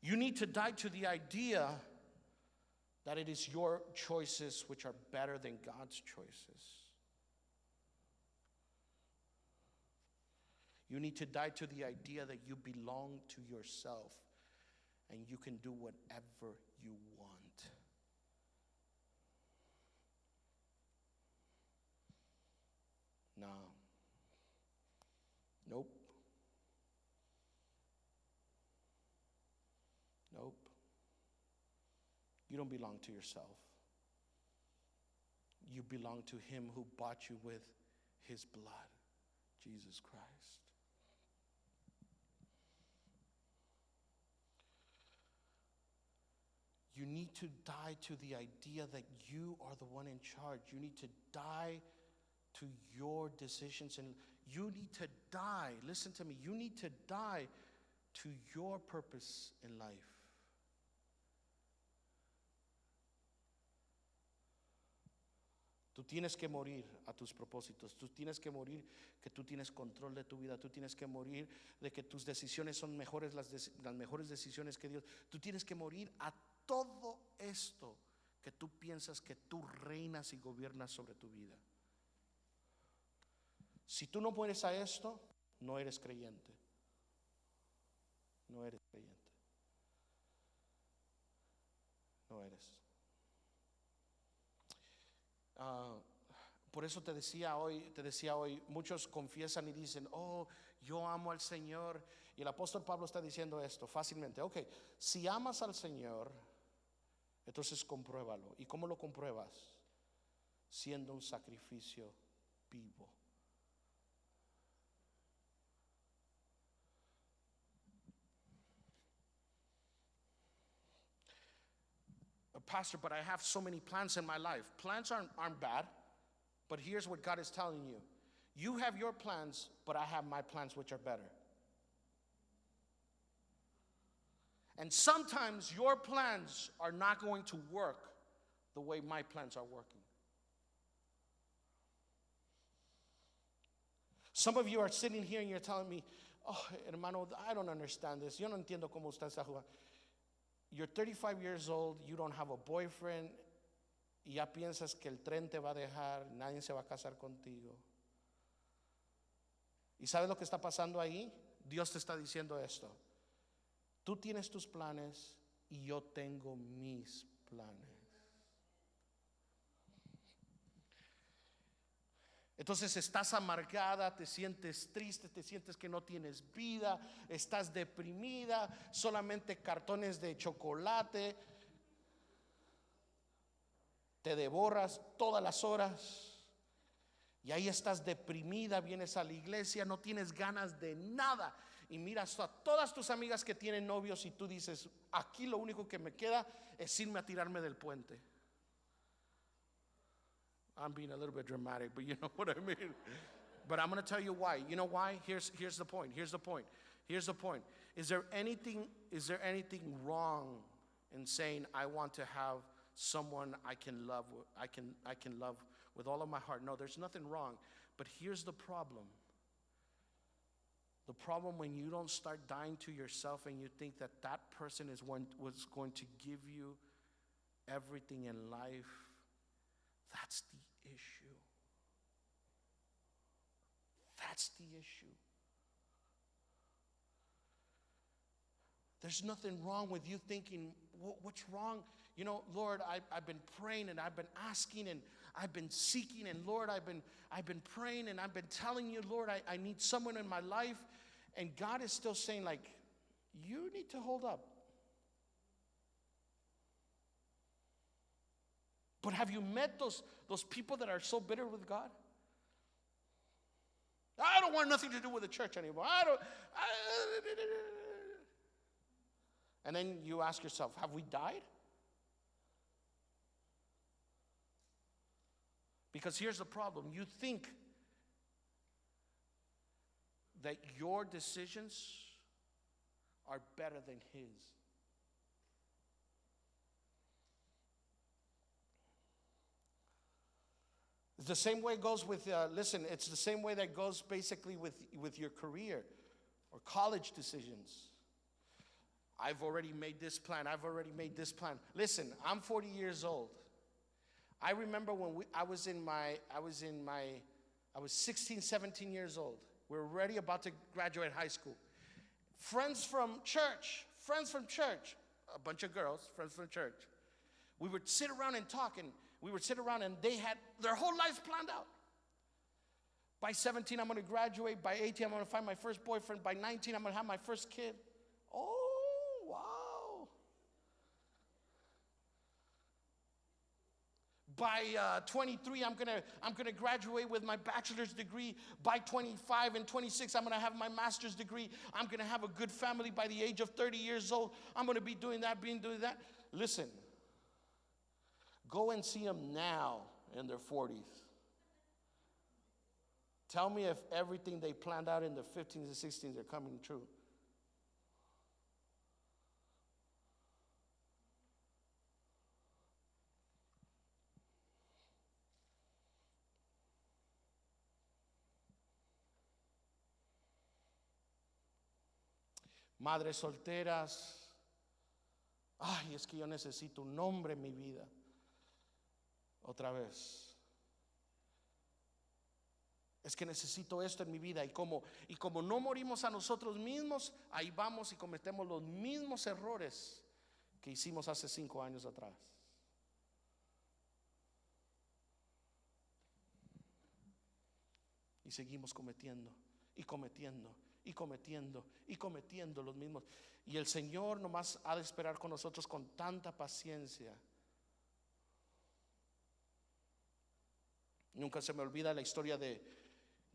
You need to die to the idea that it is your choices which are better than God's choices. You need to die to the idea that you belong to yourself and you can do whatever you want. No. Nope. Nope. You don't belong to yourself. You belong to him who bought you with his blood, Jesus Christ. You need to die to the idea that you are the one in charge. You need to die to your decisions, and you need to die, listen to me, you need to die to your purpose in life. Tú tienes que morir a tus propósitos. Tú tienes que morir que tú tienes control de tu vida. Tú tienes que morir de que tus decisiones son mejores, las mejores decisiones que Dios. Tú tienes que morir a todo esto que tú piensas que tú reinas y gobiernas sobre tu vida. Si tú no mueres a esto, no eres creyente. No eres creyente. No eres. Por eso te decía hoy, muchos confiesan y dicen, oh, yo amo al Señor. Y el apóstol Pablo está diciendo esto fácilmente. Ok, si amas al Señor, entonces compruébalo. ¿Y cómo lo compruebas? Siendo un sacrificio vivo. Pastor, but I have so many plans in my life. Plans aren't bad, but here's what God is telling you. You have your plans, but I have my plans which are better. And sometimes your plans are not going to work the way my plans are working. Some of you are sitting here and you're telling me, oh, hermano, I don't understand this. Yo no entiendo cómo usted está jugando. You're 35 years old, you don't have a boyfriend, y ya piensas que el tren te va a dejar, nadie se va a casar contigo. ¿Y sabes lo que está pasando ahí? Dios te está diciendo esto. Tú tienes tus planes y yo tengo mis planes. Entonces estás amargada, te sientes triste, te sientes que no tienes vida, estás deprimida, solamente cartones de chocolate, te devoras todas las horas y ahí estás deprimida, vienes a la iglesia, no tienes ganas de nada y miras a todas tus amigas que tienen novios y tú dices, aquí lo único que me queda es irme a tirarme del puente. I'm being a little bit dramatic, but you know what I mean. But I'm going to tell you why. You know why? Here's the point. Here's the point. Here's the point. Is there anything wrong in saying I want to have someone I can love. I can love with all of my heart. No, there's nothing wrong. But here's the problem. The problem when you don't start dying to yourself and you think that that person is one was going to give you everything in life, that's the issue. That's the issue. There's nothing wrong with you thinking, what's wrong? You know, Lord, I've been praying and I've been asking and I've been seeking, and Lord, I've been praying and I've been telling you, Lord, I need someone in my life. And God is still saying, like, you need to hold up. But have you met those people that are so bitter with God? I don't want nothing to do with the church anymore. And then you ask yourself, have we died? Because here's the problem. You think that your decisions are better than his. It's the same way it goes with, listen, it's the same way that goes basically with your career or college decisions. I've already made this plan. I've already made this plan. Listen, I'm 40 years old. I remember when I was 16, 17 years old. We were already about to graduate high school. Friends from church, a bunch of girls, friends from church. We would sit around and talk, and we would sit around and they had their whole lives planned out. By 17, I'm going to graduate. By 18, I'm going to find my first boyfriend. By 19, I'm going to have my first kid. Oh, wow. By 23, I'm gonna graduate with my bachelor's degree. By 25 and 26, I'm gonna have my master's degree. I'm gonna have a good family by the age of 30 years old. I'm gonna be doing that, doing that. Listen, go and see them now in their 40s. Tell me if everything they planned out in their 15s and 16s are coming true. Madres solteras, ay, es que yo necesito un hombre en mi vida. Otra vez. Es que necesito esto en mi vida. Y como no morimos a nosotros mismos, ahí vamos y cometemos los mismos errores que hicimos hace 5 años atrás. Y seguimos cometiendo los mismos. Y el Señor nomás ha de esperar con nosotros con tanta paciencia. Nunca se me olvida la historia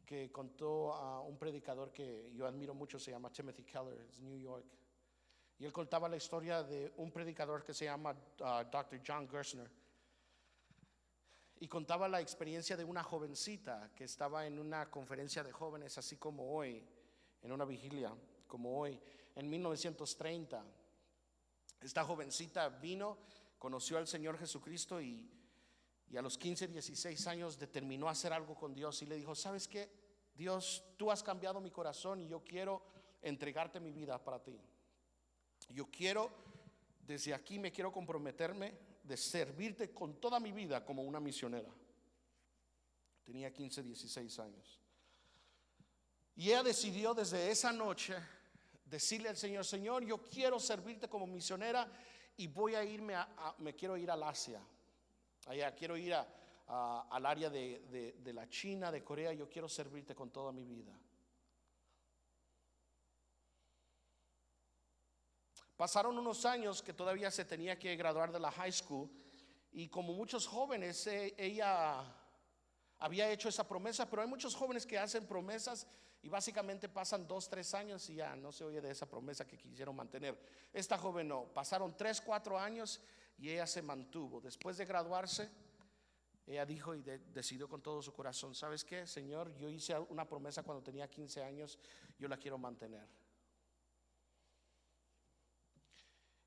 que contó a un predicador que yo admiro mucho, se llama Timothy Keller, es New York. Y él contaba la historia de un predicador que se llama Dr. John Gerstner. Y contaba la experiencia de una jovencita que estaba en una conferencia de jóvenes, así como hoy, en una vigilia como hoy, en 1930. Esta jovencita vino, conoció al Señor Jesucristo y a los 15, 16 años determinó hacer algo con Dios y le dijo, ¿sabes qué? Dios, tú has cambiado mi corazón y yo quiero entregarte mi vida para ti. Yo quiero, desde aquí me quiero comprometerme de servirte con toda mi vida como una misionera. Tenía 15, 16 años. Y ella decidió desde esa noche decirle al Señor, Señor, yo quiero servirte como misionera y voy a irme me quiero ir al Asia. Allá quiero ir al área de la China, de Corea. Yo quiero servirte con toda mi vida. Pasaron unos años que todavía se tenía que graduar de la high school. Y como muchos jóvenes, ella había hecho esa promesa. Pero hay muchos jóvenes que hacen promesas y básicamente pasan 2, 3 años y ya no se oye de esa promesa que quisieron mantener. Esta joven no, pasaron 3, 4 años y ella se mantuvo. Después de graduarse, ella dijo y decidió con todo su corazón, ¿sabes qué, Señor? Yo hice una promesa cuando tenía 15 años, yo la quiero mantener.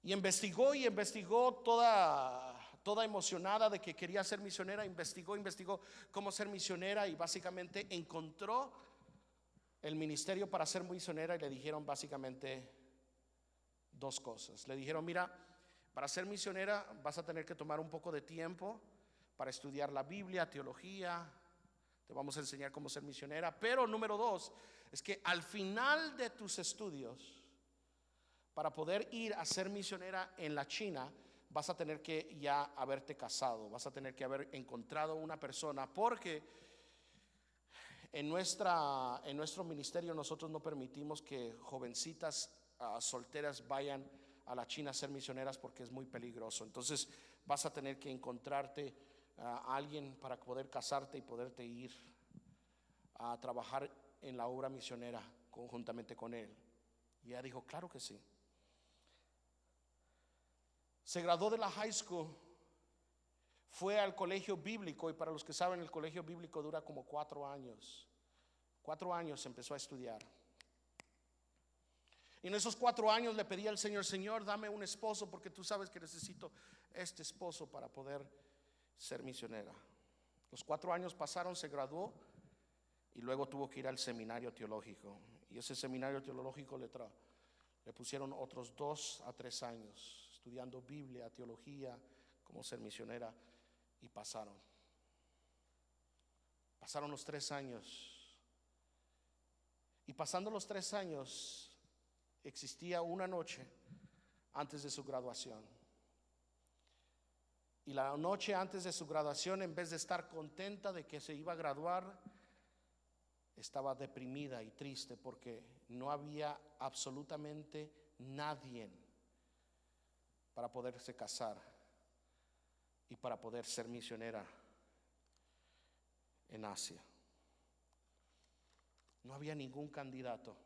Y investigó toda toda emocionada de que quería ser misionera, investigó cómo ser misionera y básicamente encontró el ministerio para ser misionera y le dijeron básicamente dos cosas. Le dijeron: mira, para ser misionera vas a tener que tomar un poco de tiempo para estudiar la Biblia, teología, te vamos a enseñar cómo ser misionera, pero número dos es que al final de tus estudios, para poder ir a ser misionera en la China, vas a tener que ya haberte casado, vas a tener que haber encontrado una persona, porque en nuestro ministerio nosotros no permitimos que jovencitas solteras vayan a la China a ser misioneras, porque es muy peligroso. Entonces vas a tener que encontrarte a alguien para poder casarte y poderte ir a trabajar en la obra misionera conjuntamente con él. Y ella dijo: claro que sí. Se graduó de la high school, fue al colegio bíblico, y para los que saben, el colegio bíblico dura como 4 años. 4 años empezó a estudiar. Y en esos 4 años le pedí al Señor: Señor, dame un esposo, porque tú sabes que necesito este esposo para poder ser misionera. Los 4 años pasaron, se graduó y luego tuvo que ir al seminario teológico. Y ese seminario teológico le pusieron otros 2 a 3 años estudiando Biblia, teología, cómo ser misionera, y pasaron los 3 años. Y pasando los 3 años, existía una noche antes de su graduación. Y la noche antes de su graduación, en vez de estar contenta de que se iba a graduar, estaba deprimida y triste porque no había absolutamente nadie para poderse casar y para poder ser misionera en Asia. No había ningún candidato.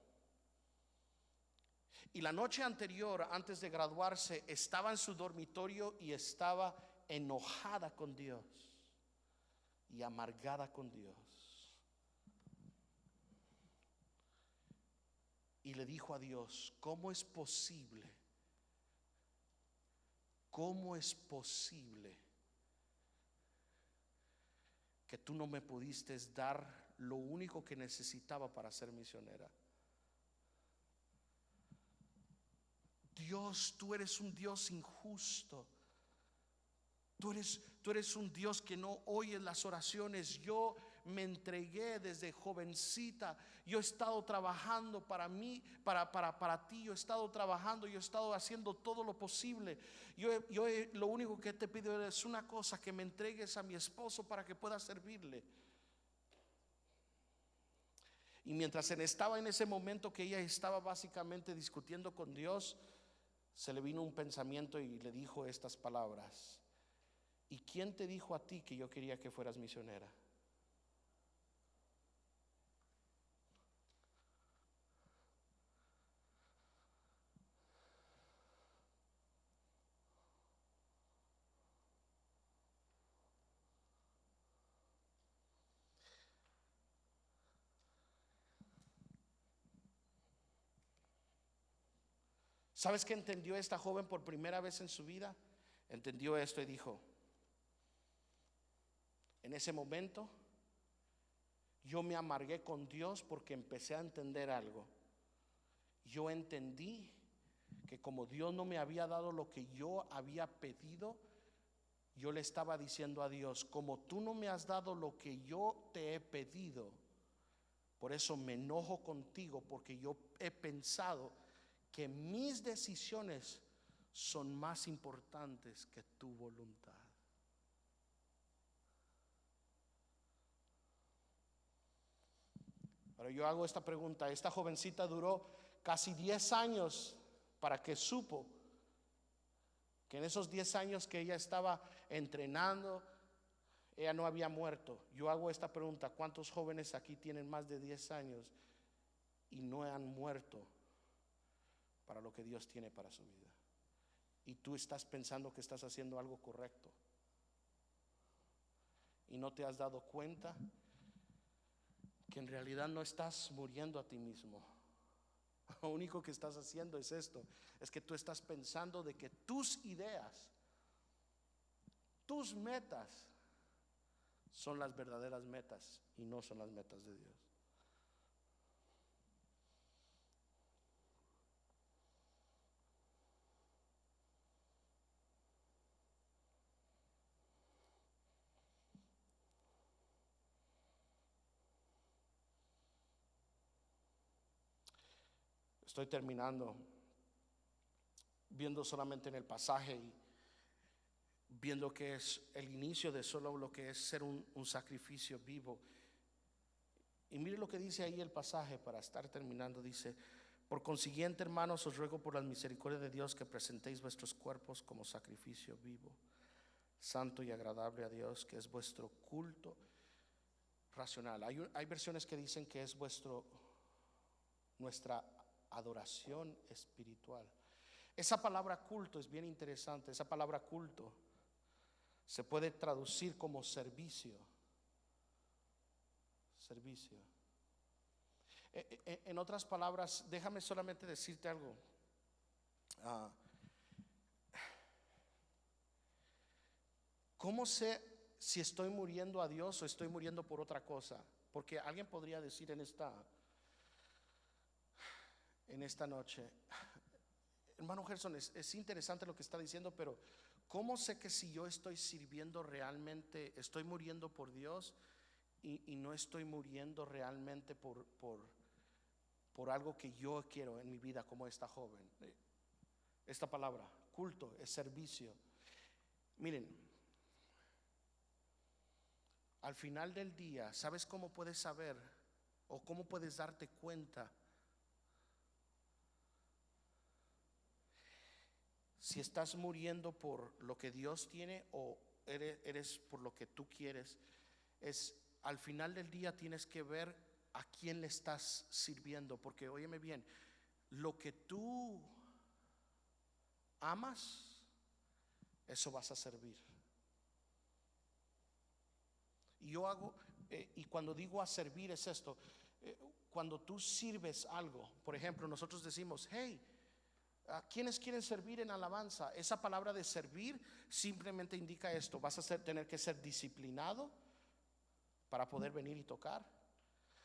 Y la noche anterior, antes de graduarse, estaba en su dormitorio y estaba enojada con Dios y amargada con Dios. Y le dijo a Dios: ¿cómo es posible? ¿Cómo es posible que tú no me pudiste dar lo único que necesitaba para ser misionera? Dios, tú eres un Dios injusto. Tú eres un Dios que no oyes las oraciones. Yo me entregué desde jovencita. Yo he estado trabajando para mí, para ti. Yo he estado trabajando, yo he estado haciendo todo lo posible. Lo único que te pido es una cosa: que me entregues a mi esposo para que pueda servirle. Y mientras estaba en ese momento que ella estaba básicamente discutiendo con Dios, se le vino un pensamiento y le dijo estas palabras: ¿y quién te dijo a ti que yo quería que fueras misionera? ¿Sabes qué entendió esta joven por primera vez en su vida? Entendió esto y dijo: en ese momento yo me amargué con Dios porque empecé a entender algo. Yo entendí que como Dios no me había dado lo que yo había pedido, yo le estaba diciendo a Dios: como tú no me has dado lo que yo te he pedido, por eso me enojo contigo, porque yo he pensado que mis decisiones son más importantes que tu voluntad. Pero yo hago esta pregunta: esta jovencita duró casi 10 años para que supo que en esos 10 años que ella estaba entrenando, ella no había muerto. Yo hago esta pregunta: ¿cuántos jóvenes aquí tienen más de 10 años y no han muerto para lo que Dios tiene para su vida? Y tú estás pensando que estás haciendo algo correcto y no te has dado cuenta que en realidad no estás muriendo a ti mismo. Lo único que estás haciendo es esto: es que tú estás pensando de que tus ideas tus metas son las verdaderas metas y no son las metas de Dios. Estoy terminando viendo solamente en el pasaje y viendo que es el inicio de solo lo que es ser un sacrificio vivo. Y mire lo que dice ahí el pasaje para estar terminando. Dice: por consiguiente, hermanos, os ruego por la misericordia de Dios que presentéis vuestros cuerpos como sacrificio vivo, santo y agradable a Dios, que es vuestro culto racional. Hay versiones que dicen que es nuestra adoración espiritual. Esa palabra culto es bien interesante. Esa palabra culto se puede traducir como servicio. Servicio. En otras palabras, déjame solamente decirte algo. ¿Cómo sé si estoy muriendo a Dios o estoy muriendo por otra cosa? Porque alguien podría decir en esta noche: hermano Gerson, es interesante lo que está diciendo, pero ¿cómo sé que si yo estoy sirviendo realmente, estoy muriendo por Dios y no estoy muriendo realmente por algo que yo quiero en mi vida, como esta joven? Esta palabra, culto, es servicio. Miren, al final del día, ¿sabes cómo puedes saber o cómo puedes darte cuenta si estás muriendo por lo que Dios tiene o eres por lo que tú quieres? Es al final del día tienes que ver a quién le estás sirviendo, porque óyeme bien, lo que tú amas, eso vas a servir. Y yo hago, y cuando digo a servir es esto: cuando tú sirves algo, por ejemplo, nosotros decimos: hey, ¿a quiénes quieren servir en alabanza? Esa palabra de servir simplemente indica esto: vas a tener que ser disciplinado para poder venir y tocar.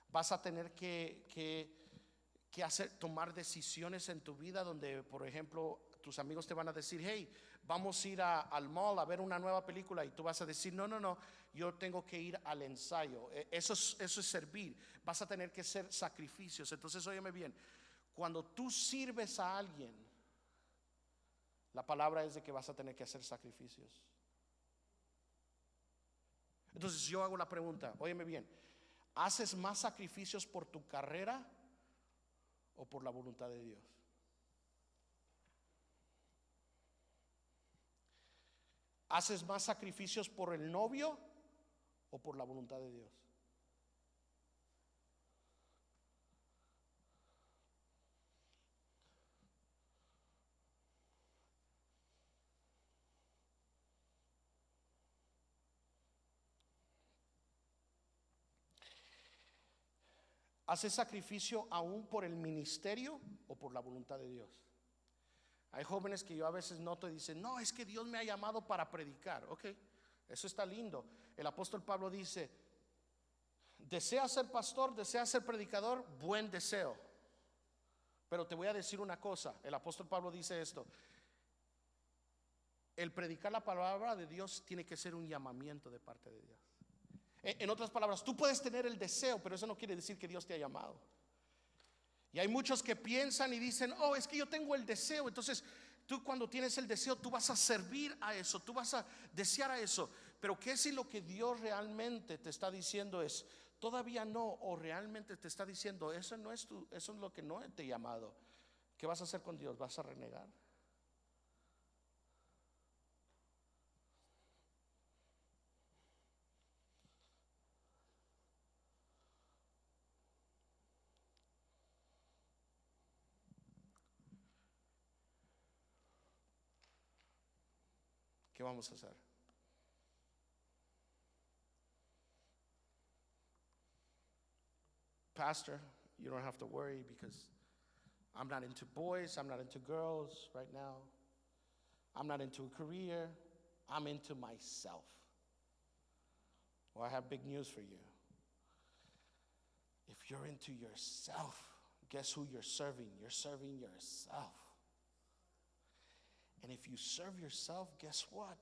Vas a tener que tomar decisiones en tu vida donde, por ejemplo, tus amigos te van a decir: hey, vamos a ir al mall a ver una nueva película, y tú vas a decir: no, yo tengo que ir al ensayo. Eso es servir. Vas a tener que hacer sacrificios. Entonces, óyeme bien, cuando tú sirves a alguien, la palabra es de que vas a tener que hacer sacrificios. Entonces yo hago la pregunta, óyeme bien, ¿haces más sacrificios por tu carrera o por la voluntad de Dios? ¿Haces más sacrificios por el novio o por la voluntad de Dios? ¿Haces sacrificio aún por el ministerio o por la voluntad de Dios? Hay jóvenes que yo a veces noto y dicen: no, es que Dios me ha llamado para predicar. Ok, eso está lindo. El apóstol Pablo dice: ¿desea ser pastor? ¿Desea ser predicador? Buen deseo. Pero te voy a decir una cosa. El apóstol Pablo dice esto: el predicar la palabra de Dios tiene que ser un llamamiento de parte de Dios. En otras palabras, tú puedes tener el deseo, pero eso no quiere decir que Dios te ha llamado. Y hay muchos que piensan y dicen: oh, es que yo tengo el deseo. Entonces tú, cuando tienes el deseo, tú vas a servir a eso, tú vas a desear a eso. Pero ¿qué si lo que Dios realmente te está diciendo es todavía no? O realmente te está diciendo: eso no es eso es lo que no te he llamado. ¿Qué vas a hacer con Dios? ¿Vas a renegar? ¿Qué vamos a hacer? Pastor, you don't have to worry because I'm not into boys, I'm not into girls right now. I'm not into a career. I'm into myself. Well, I have big news for you. If you're into yourself, guess who you're serving? You're serving yourself. And if you serve yourself, guess what?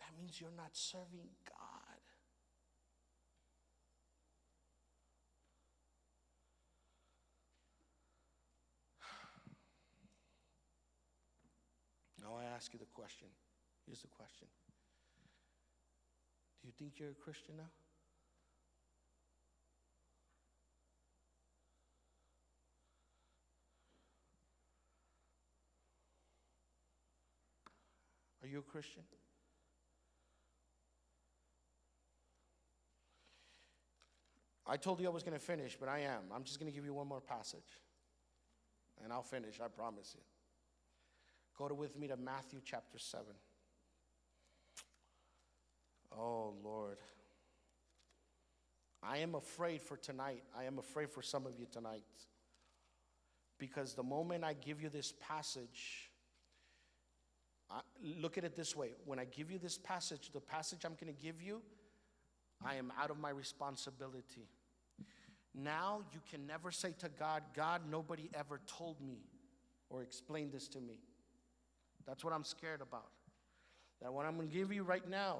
That means you're not serving God. Now I ask you the question. Here's the question. Do you think you're a Christian now? Are you a Christian? I told you I was going to finish, but I am. I'm just going to give you one more passage. And I'll finish, I promise you. Go with me to Matthew chapter 7. Oh, Lord. I am afraid for tonight. I am afraid for some of you tonight. Because the moment I give you this passage, look at it this way. When I give you this passage, the passage I'm going to give you, I am out of my responsibility. Now you can never say to God, God, nobody ever told me or explained this to me. That's what I'm scared about. That what I'm going to give you right now,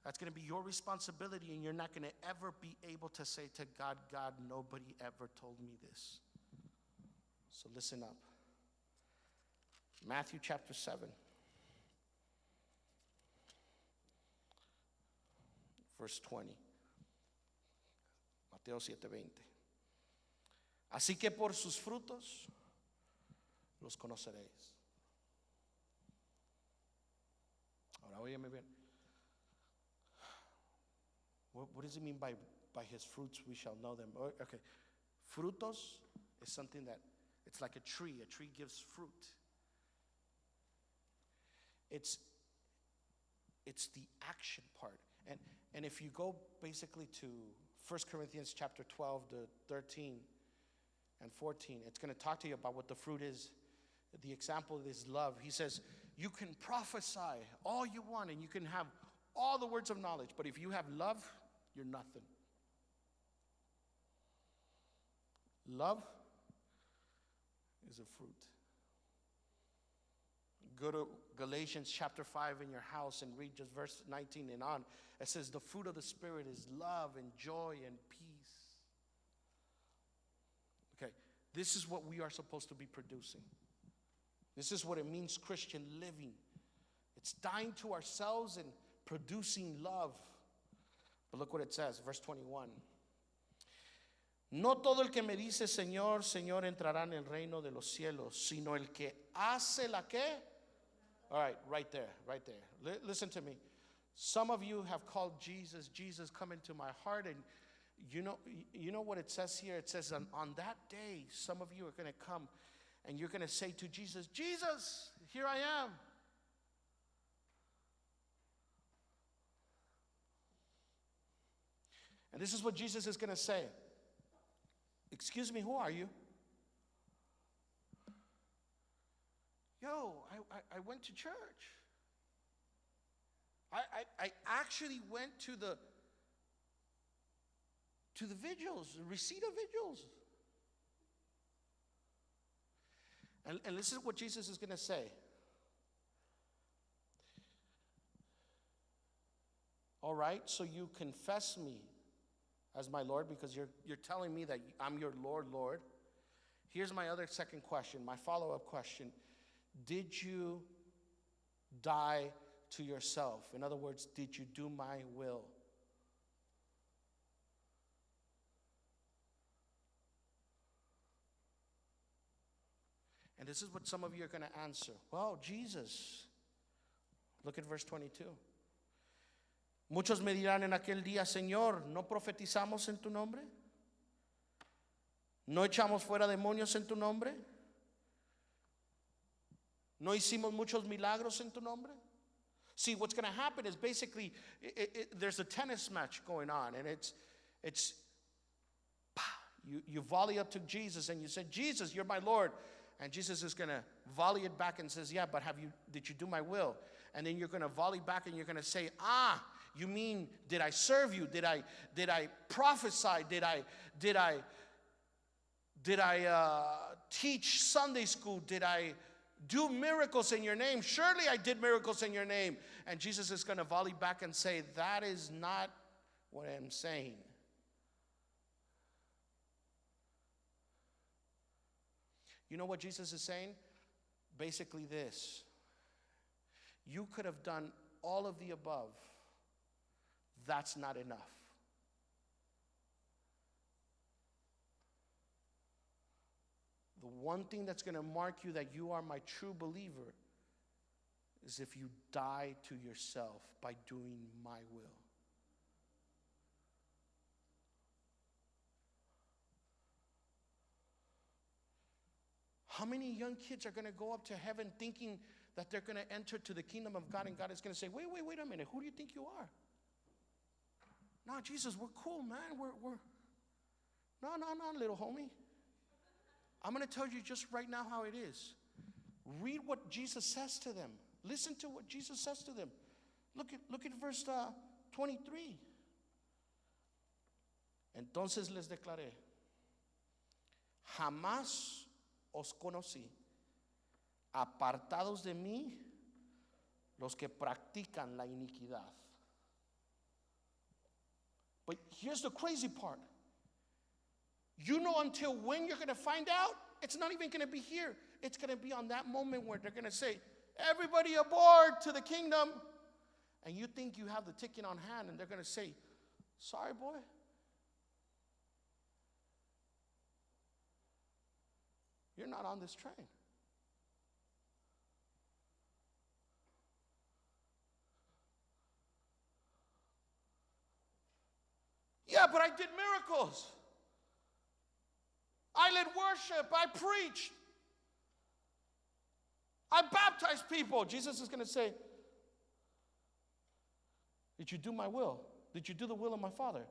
that's going to be your responsibility, and you're not going to ever be able to say to God, God, nobody ever told me this. So listen up. Matthew chapter 7. Verse 20. Mateo 7:20. Así que por sus frutos los conoceréis. Ahora óyeme bien. What does it mean by his fruits we shall know them? Okay. Frutos is something that, it's like a tree. A tree gives fruit. It's the action part. And if you go basically to 1 Corinthians chapter 12 to 13 and 14, it's going to talk to you about what the fruit is. The example is love. He says, you can prophesy all you want and you can have all the words of knowledge, but if you have love, you're nothing. Love is a fruit. Go to Galatians chapter 5 in your house and read just verse 19 and on. It says the fruit of the Spirit is love and joy and peace. Okay, this is what we are supposed to be producing. This is what it means Christian living. It's dying to ourselves and producing love. But look what it says, verse 21. No todo el que me dice Señor, Señor entrará en el reino de los cielos, sino el que hace la qué? All right, right there. Listen to me. Some of you have called Jesus, Jesus, come into my heart. And you know what it says here? It says on that day, some of you are going to come and you're going to say to Jesus, Jesus, here I am. And this is what Jesus is going to say. Excuse me, who are you? Yo, I went to church. I actually went to the vigils, Reseda vigils. And listen to what Jesus is going to say. All right, so you confess me as my Lord because you're telling me that I'm your Lord. Here's my other second question, my follow-up question. Did you die to yourself? In other words, did you do my will? And this is what some of you are going to answer. Well, Jesus. Look at verse 22. Muchos me dirán en aquel día, Señor, ¿no profetizamos en tu nombre? ¿No echamos fuera demonios en tu nombre? ¿No hicimos muchos milagros en tu nombre? See, what's going to happen is basically there's a tennis match going on, and it's you volley up to Jesus and you say, Jesus, you're my Lord. And Jesus is going to volley it back and says, yeah, but did you do my will? And then you're going to volley back and you're going to say, you mean, did I serve you? Did I prophesy? Did I teach Sunday school? Did I do miracles in your name? Surely I did miracles in your name. And Jesus is going to volley back and say, that is not what I'm saying. You know what Jesus is saying? Basically this. You could have done all of the above. That's not enough. The one thing that's going to mark you that you are my true believer is if you die to yourself by doing my will. How many young kids are going to go up to heaven thinking that they're going to enter to the kingdom of God, and God is going to say, wait a minute, who do you think you are? No, Jesus, we're cool, man. No, little homie. I'm going to tell you just right now how it is. Read what Jesus says to them. Listen to what Jesus says to them. Look at verse 23. Entonces les declaré, jamás os conocí, apartados de mí, los que practican la iniquidad. But here's the crazy part. You know until when you're going to find out? It's not even going to be here. It's going to be on that moment where they're going to say, everybody aboard to the kingdom. And you think you have the ticket on hand, and they're going to say, sorry, boy. You're not on this train. Yeah, but I did miracles. I led worship. I preached. I baptized people. Jesus is going to say, did you do my will? Did you do the will of my Father?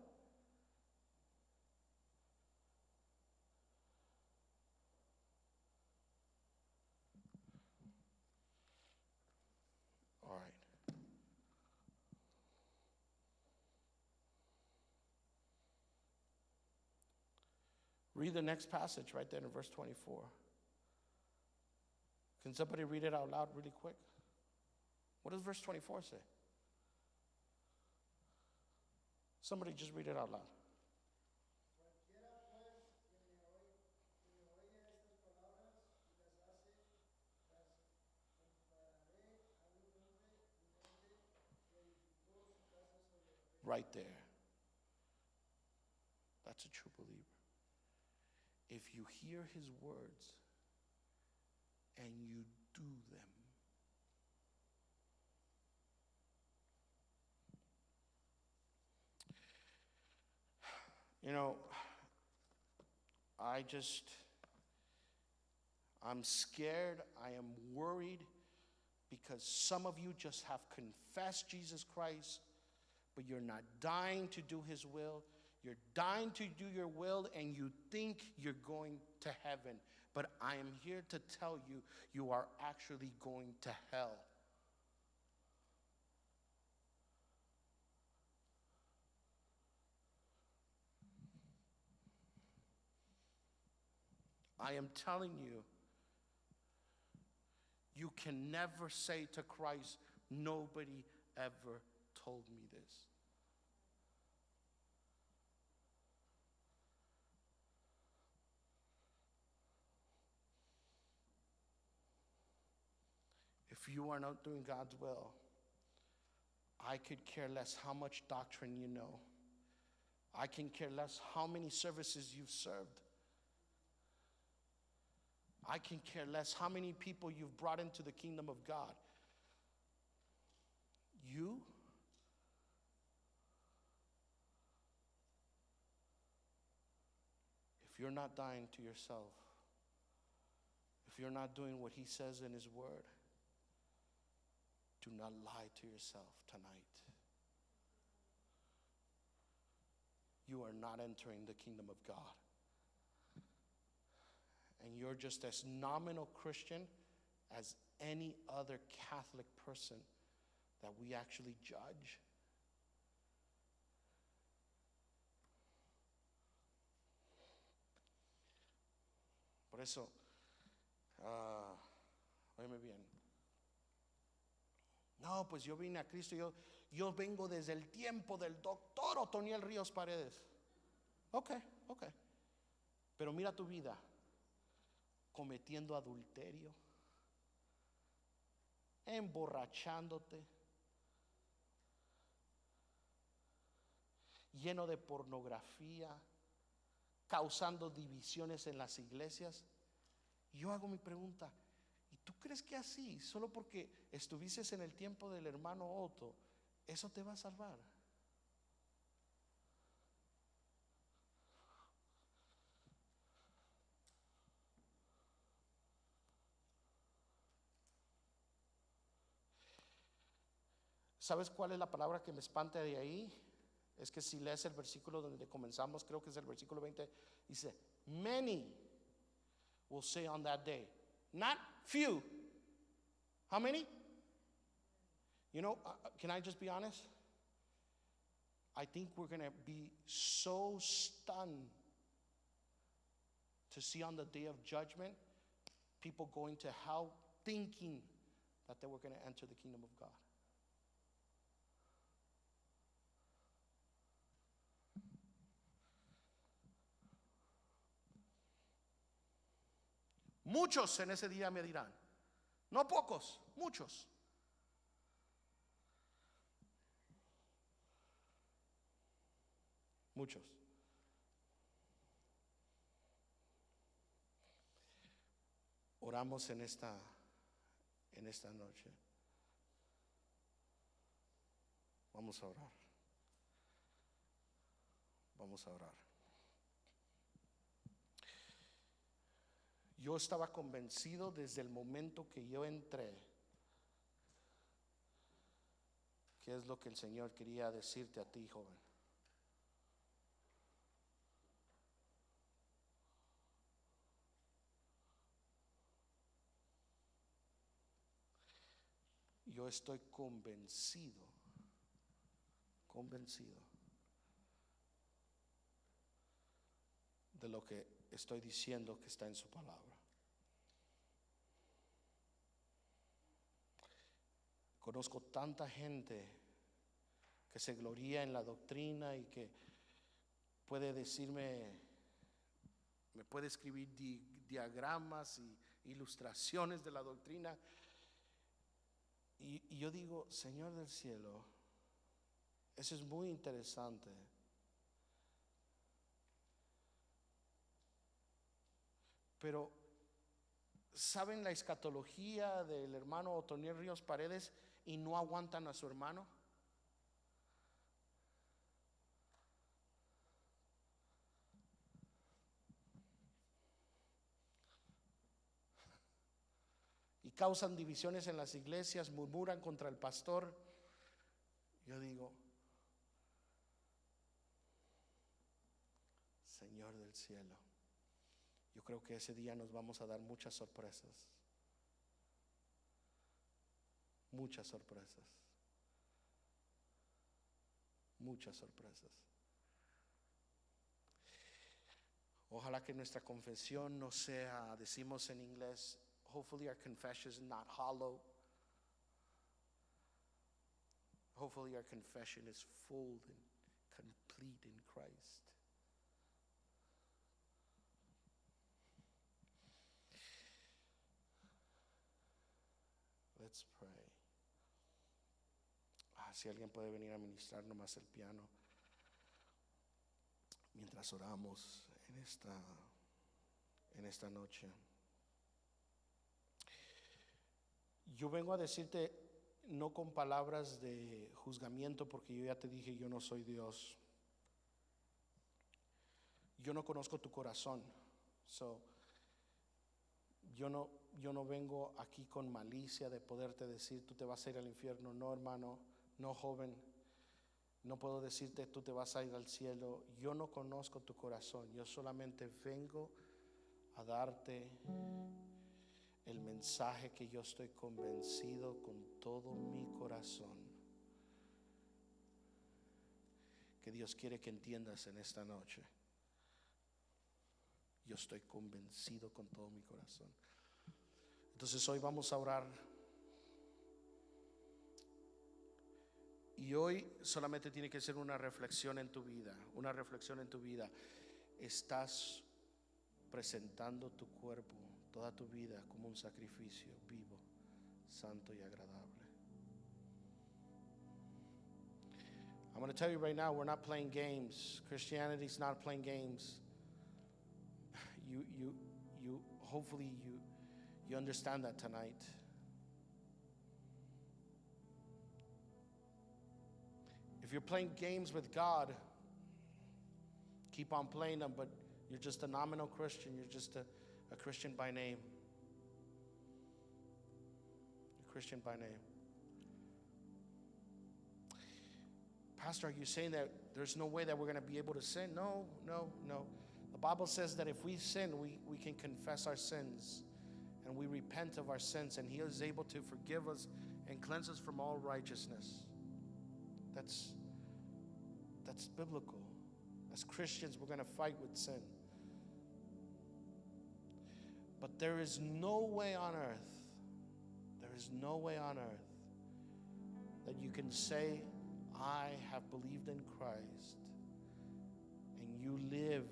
All right. Read the next passage right there in verse 24. Can somebody read it out loud really quick? What does verse 24 say? Somebody just read it out loud. Right there. That's a true believer. If you hear his words and you do them, you know, I'm scared, I am worried, because some of you just have confessed Jesus Christ, but you're not dying to do his will. You're dying to do your will, and you think you're going to heaven. But I am here to tell you, you are actually going to hell. I am telling you, you can never say to Christ, nobody ever told me this. If you are not doing God's will, I could care less how much doctrine you know. I can care less how many services you've served. I can care less how many people you've brought into the kingdom of God. If you're not dying to yourself, if you're not doing what he says in his word, do not lie to yourself tonight. You are not entering the kingdom of God. and you're just as nominal Christian as any other Catholic person that we actually judge. Por eso, óyeme bien. No, pues yo vine a Cristo, yo vengo desde el tiempo del doctor Otoniel Ríos Paredes. Ok. Pero mira tu vida, cometiendo adulterio, emborrachándote, lleno de pornografía, causando divisiones en las iglesias. Y yo hago mi pregunta, ¿y tú crees que así, solo porque estuviste en el tiempo del hermano Otto, eso te va a salvar? ¿Sabes cuál es la palabra que me espanta de ahí? Es que si lees el versículo donde comenzamos, creo que es el versículo 20, dice, many will say on that day, not few. How many? You know, can I just be honest? I think we're going to be so stunned to see on the day of judgment people going to hell thinking that they were going to enter the kingdom of God. Muchos en ese día me dirán, no pocos, muchos. Muchos. Oramos en esta noche. Vamos a orar. Vamos a orar. Yo estaba convencido desde el momento que yo entré, que es lo que el Señor quería decirte a ti, joven. Yo estoy convencido de lo que estoy diciendo que está en su palabra. Conozco tanta gente que se gloría en la doctrina y que puede decirme, me puede escribir diagramas y ilustraciones de la doctrina. Y yo digo, Señor del cielo, eso es muy interesante. Pero, ¿saben la escatología del hermano Otoniel Ríos Paredes y no aguantan a su hermano? Y causan divisiones en las iglesias, murmuran contra el pastor. Yo digo, Señor del cielo, yo creo que ese día nos vamos a dar muchas sorpresas. Muchas sorpresas. Muchas sorpresas. Ojalá que nuestra confesión no sea, decimos en inglés, hopefully our confession is not hollow. Hopefully our confession is full and complete in Christ. Let's pray. Si alguien puede venir a ministrar nomás el piano mientras oramos en esta noche. Yo vengo a decirte no con palabras de juzgamiento, porque yo ya te dije, yo no soy Dios. Yo no conozco tu corazón. Yo no vengo aquí con malicia de poderte decir, tú te vas a ir al infierno. No, hermano, no, joven. No puedo decirte, tú te vas a ir al cielo. Yo no conozco tu corazón. Yo solamente vengo a darte el mensaje que yo estoy convencido con todo mi corazón que Dios quiere que entiendas en esta noche. Yo estoy convencido con todo mi corazón. Entonces hoy vamos a orar. Y hoy solamente tiene que ser una reflexión en tu vida. Una reflexión en tu vida. Estás presentando tu cuerpo, toda tu vida, como un sacrificio vivo, santo y agradable. I'm going to tell you right now, we're not playing games. Christianity's not playing games. Hopefully you understand that tonight. If you're playing games with God, keep on playing them, but you're just a nominal Christian. You're just a Christian by name. A Christian by name. Pastor, are you saying that there's no way that we're going to be able to sin? No. The Bible says that if we sin, we can confess our sins and we repent of our sins, and He is able to forgive us and cleanse us from all righteousness. That's biblical. As Christians, we're going to fight with sin. But there is no way on earth that you can say, I have believed in Christ, and you live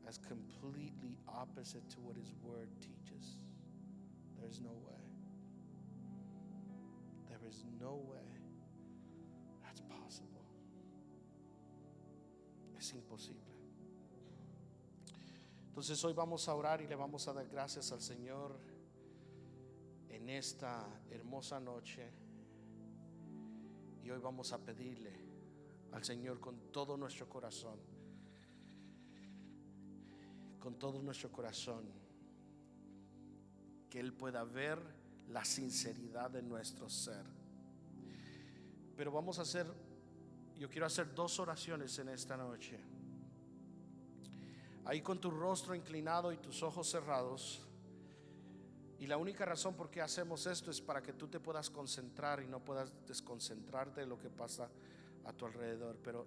as completely opposite to what His Word teaches. There's no way. There is no way that's possible. Es imposible. Entonces hoy vamos a orar y le vamos a dar gracias al Señor en esta hermosa noche. Y hoy vamos a pedirle al Señor con todo nuestro corazón, que Él pueda ver la sinceridad de nuestro ser. Pero yo quiero hacer 2 oraciones en esta noche. Ahí con tu rostro inclinado y tus ojos cerrados. Y la única razón por qué hacemos esto es para que tú te puedas concentrar y no puedas desconcentrarte de lo que pasa a tu alrededor. Pero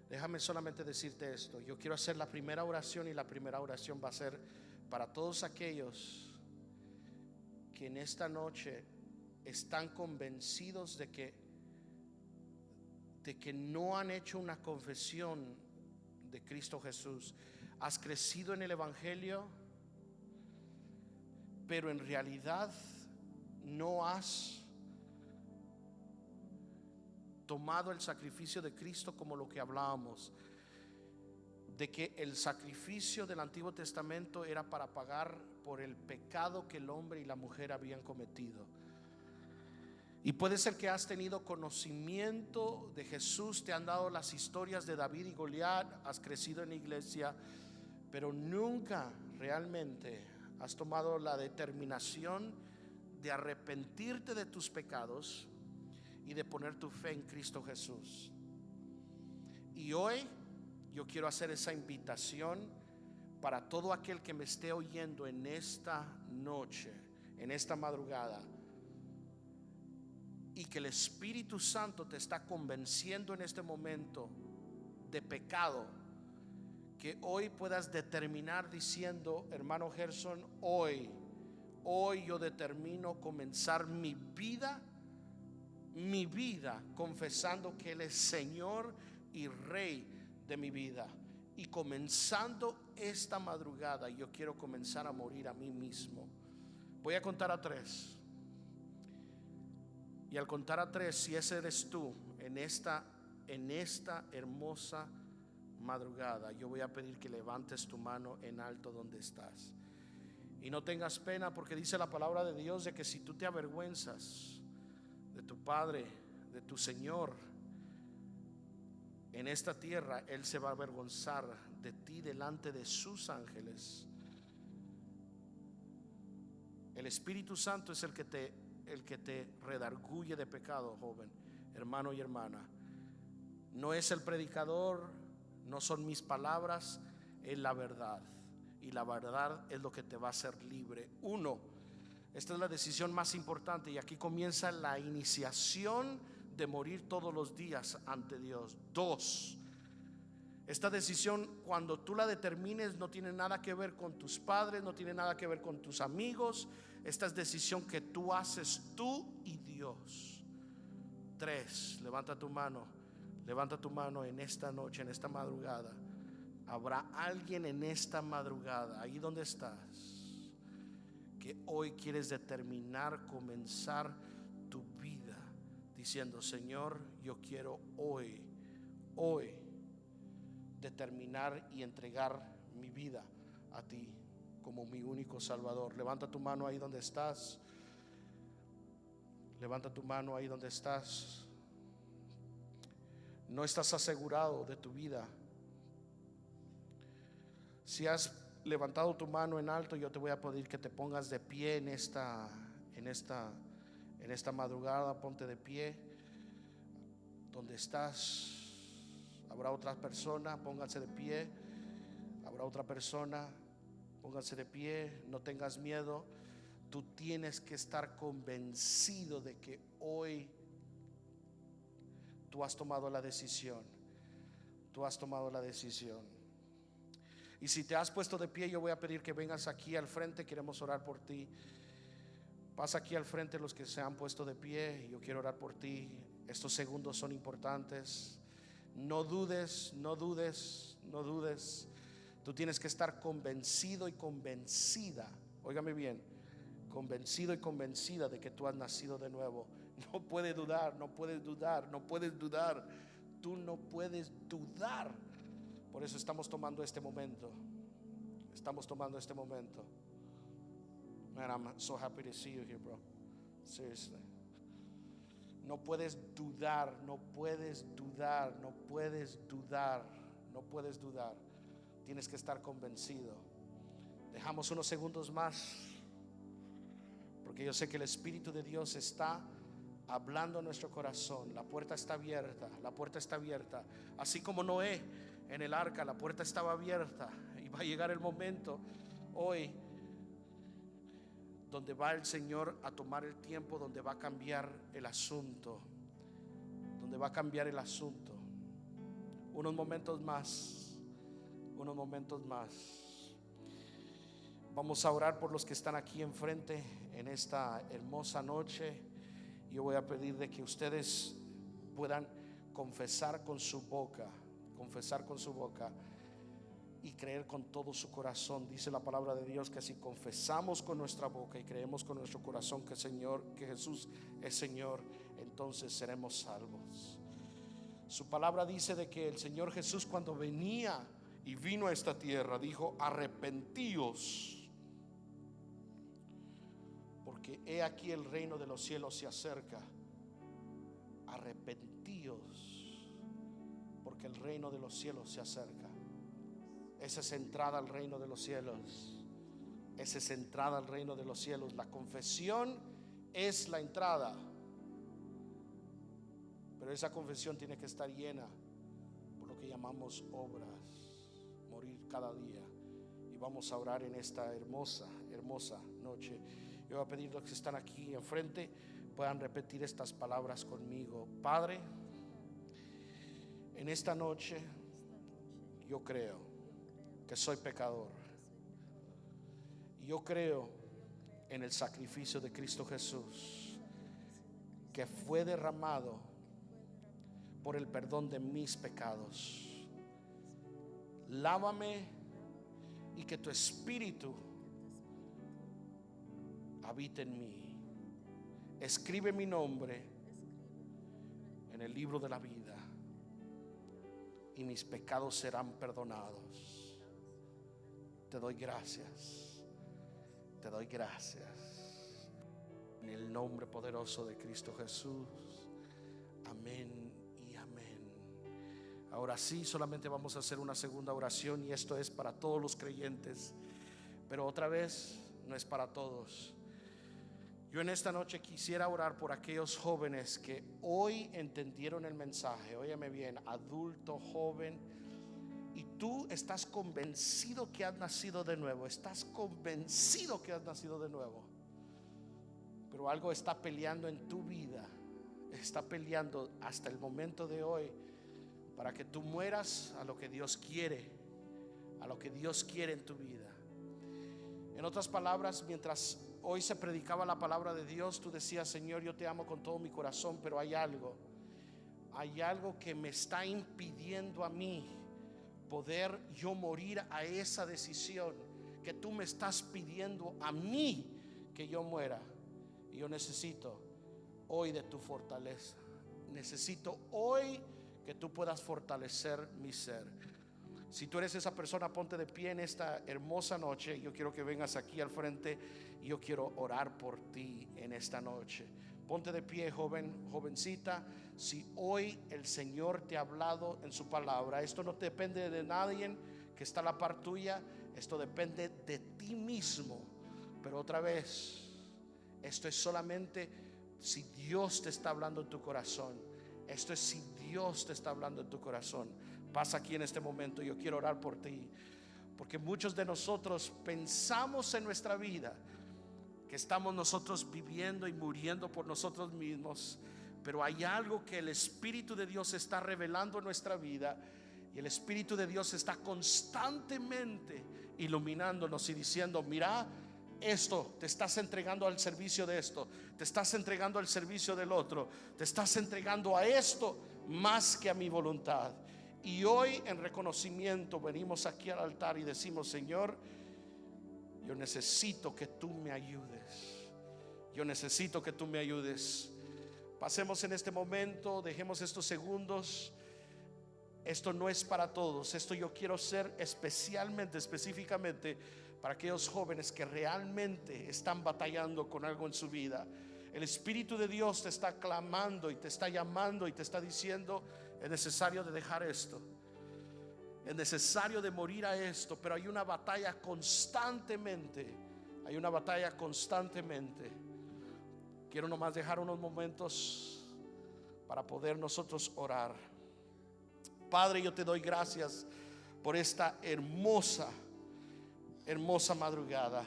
déjame solamente decirte esto. Yo quiero hacer la primera oración, y la primera oración va a ser para todos aquellos que en esta noche están convencidos de que no han hecho una confesión de Cristo Jesús. Has crecido en el Evangelio, pero en realidad no has tomado el sacrificio de Cristo como lo que hablábamos, de que el sacrificio del Antiguo Testamento era para pagar por el pecado que el hombre y la mujer habían cometido. Y puede ser que has tenido conocimiento de Jesús, te han dado las historias de David y Goliat, has crecido en la iglesia, pero nunca realmente has tomado la determinación de arrepentirte de tus pecados y de poner tu fe en Cristo Jesús. Y hoy yo quiero hacer esa invitación para todo aquel que me esté oyendo en esta noche, en esta madrugada, y que el Espíritu Santo te está convenciendo en este momento de pecado, que hoy puedas determinar diciendo: hermano Gerson, hoy yo determino comenzar mi vida confesando que Él es Señor y Rey de mi vida. Y comenzando esta madrugada, yo quiero comenzar a morir a mí mismo. Voy a contar a 3. Y al contar a 3, si ese eres tú en esta hermosa madrugada, yo voy a pedir que levantes tu mano en alto donde estás. Y no tengas pena, porque dice la palabra de Dios de que si tú te avergüenzas de tu Padre, de tu Señor en esta tierra, Él se va a avergonzar de ti delante de sus ángeles. El Espíritu Santo es el que te redarguye de pecado, joven, hermano y hermana. No es el predicador, no son mis palabras, es la verdad. y la verdad es lo que te va a hacer libre. 1, esta es la decisión más importante y aquí comienza la iniciación de morir todos los días ante Dios. 2, esta decisión, cuando tú la determines, no tiene nada que ver con tus padres, no tiene nada que ver con tus amigos. Esta es decisión que tú haces tú y Dios. 3, levanta tu mano en esta noche, en esta madrugada. Habrá alguien en esta madrugada, ahí donde estás, que hoy quieres determinar comenzar tu vida diciendo: Señor, yo quiero hoy determinar y entregar mi vida a ti como mi único Salvador. Levanta tu mano ahí donde estás. Levanta tu mano ahí donde estás. No estás asegurado de tu vida. Si has levantado tu mano en alto, yo te voy a pedir que te pongas de pie en esta madrugada. Ponte de pie donde estás. Habrá otra persona, pónganse de pie. Habrá otra persona, pónganse de pie. No tengas miedo. Tú tienes que estar convencido de que hoy tú has tomado la decisión. Tú has tomado la decisión. Y si te has puesto de pie, yo voy a pedir que vengas aquí al frente. Queremos orar por ti. Pasa aquí al frente los que se han puesto de pie. Yo quiero orar por ti. Estos segundos son importantes. No dudes, no dudes, no dudes. Tú tienes que estar convencido y convencida. Óigame bien, convencido y convencida de que tú has nacido de nuevo. No puedes dudar, no puedes dudar, no puedes dudar. Tú no puedes dudar. Por eso estamos tomando este momento. Estamos tomando este momento. Man, I'm so happy to see you here, bro. Seriously. No puedes dudar, no puedes dudar, no puedes dudar, no puedes dudar. Tienes que estar convencido. Dejamos unos segundos más, porque yo sé que el Espíritu de Dios está hablando a nuestro corazón. La puerta está abierta, la puerta está abierta. Así como Noé en el arca, la puerta estaba abierta. Y va a llegar el momento hoy donde va el Señor a tomar el tiempo, donde va a cambiar el asunto, donde va a cambiar el asunto. Unos momentos más, unos momentos más. Vamos a orar por los que están aquí enfrente en esta hermosa noche. Yo voy a pedir de que ustedes puedan confesar con su boca y creer con todo su corazón. Dice la palabra de Dios que si confesamos con nuestra boca y creemos con nuestro corazón que Jesús es Señor, entonces seremos salvos. Su palabra dice de que el Señor Jesús, cuando venía y vino a esta tierra, dijo: arrepentíos, porque he aquí el reino de los cielos se acerca. Arrepentíos, porque el reino de los cielos se acerca. Esa es entrada al reino de los cielos. Esa es entrada al reino de los cielos. La confesión es la entrada, pero esa confesión tiene que estar llena por lo que llamamos obras. Morir cada día. Y vamos a orar en esta hermosa noche. Yo voy a pedir a los que están aquí enfrente puedan repetir estas palabras conmigo. Padre, en esta noche yo creo que soy pecador. Yo creo en el sacrificio de Cristo Jesús, que fue derramado por el perdón de mis pecados. Lávame y que tu Espíritu habite en mí. Escribe mi nombre en el libro de la vida y mis pecados serán perdonados. Te doy gracias. Te doy gracias. En el nombre poderoso de Cristo Jesús. Amén y amén. Ahora sí, solamente vamos a hacer una segunda oración, y esto es para todos los creyentes, pero otra vez no es para todos. Yo en esta noche quisiera orar por aquellos jóvenes que hoy entendieron el mensaje. Óyeme bien, adulto, joven, y tú estás convencido que has nacido de nuevo, estás convencido que has nacido de nuevo, pero algo está peleando en tu vida, está peleando hasta el momento de hoy para que tú mueras a lo que Dios quiere, a lo que Dios quiere en tu vida. En otras palabras, mientras hoy se predicaba la palabra de Dios, tú decías: Señor, yo te amo con todo mi corazón, pero hay algo que me está impidiendo a mí poder yo morir a esa decisión que tú me estás pidiendo a mí que yo muera. Y yo necesito hoy de tu fortaleza, necesito hoy que tú puedas fortalecer mi ser. Si tú eres esa persona, ponte de pie en esta hermosa noche. Yo quiero que vengas aquí al frente y yo quiero orar por ti en esta noche. Ponte de pie, joven, jovencita. Si hoy el Señor te ha hablado en su palabra, esto no depende de nadie que está a la par tuya, esto depende de ti mismo. Pero otra vez, esto es solamente si Dios te está hablando en tu corazón. Esto es si Dios te está hablando en tu corazón. Pasa aquí en este momento. Yo quiero orar por ti, porque muchos de nosotros pensamos en nuestra vida que estamos nosotros viviendo y muriendo por nosotros mismos, pero hay algo que el Espíritu de Dios está revelando en nuestra vida, y el Espíritu de Dios está constantemente iluminándonos y diciendo: mira, esto, te estás entregando al servicio de esto, te estás entregando al servicio del otro, te estás entregando a esto más que a mi voluntad. Y hoy, en reconocimiento, venimos aquí al altar y decimos: Señor, yo necesito que tú me ayudes. Yo necesito que tú me ayudes. Pasemos en este momento, dejemos estos segundos. Esto no es para todos. Esto yo quiero ser específicamente para aquellos jóvenes que realmente están batallando con algo en su vida. El Espíritu de Dios te está clamando y te está llamando y te está diciendo: es necesario de dejar esto, es necesario de morir a esto. Pero hay una batalla constantemente, hay una batalla constantemente. Quiero nomás dejar unos momentos para poder nosotros orar. Padre, yo te doy gracias por esta hermosa madrugada.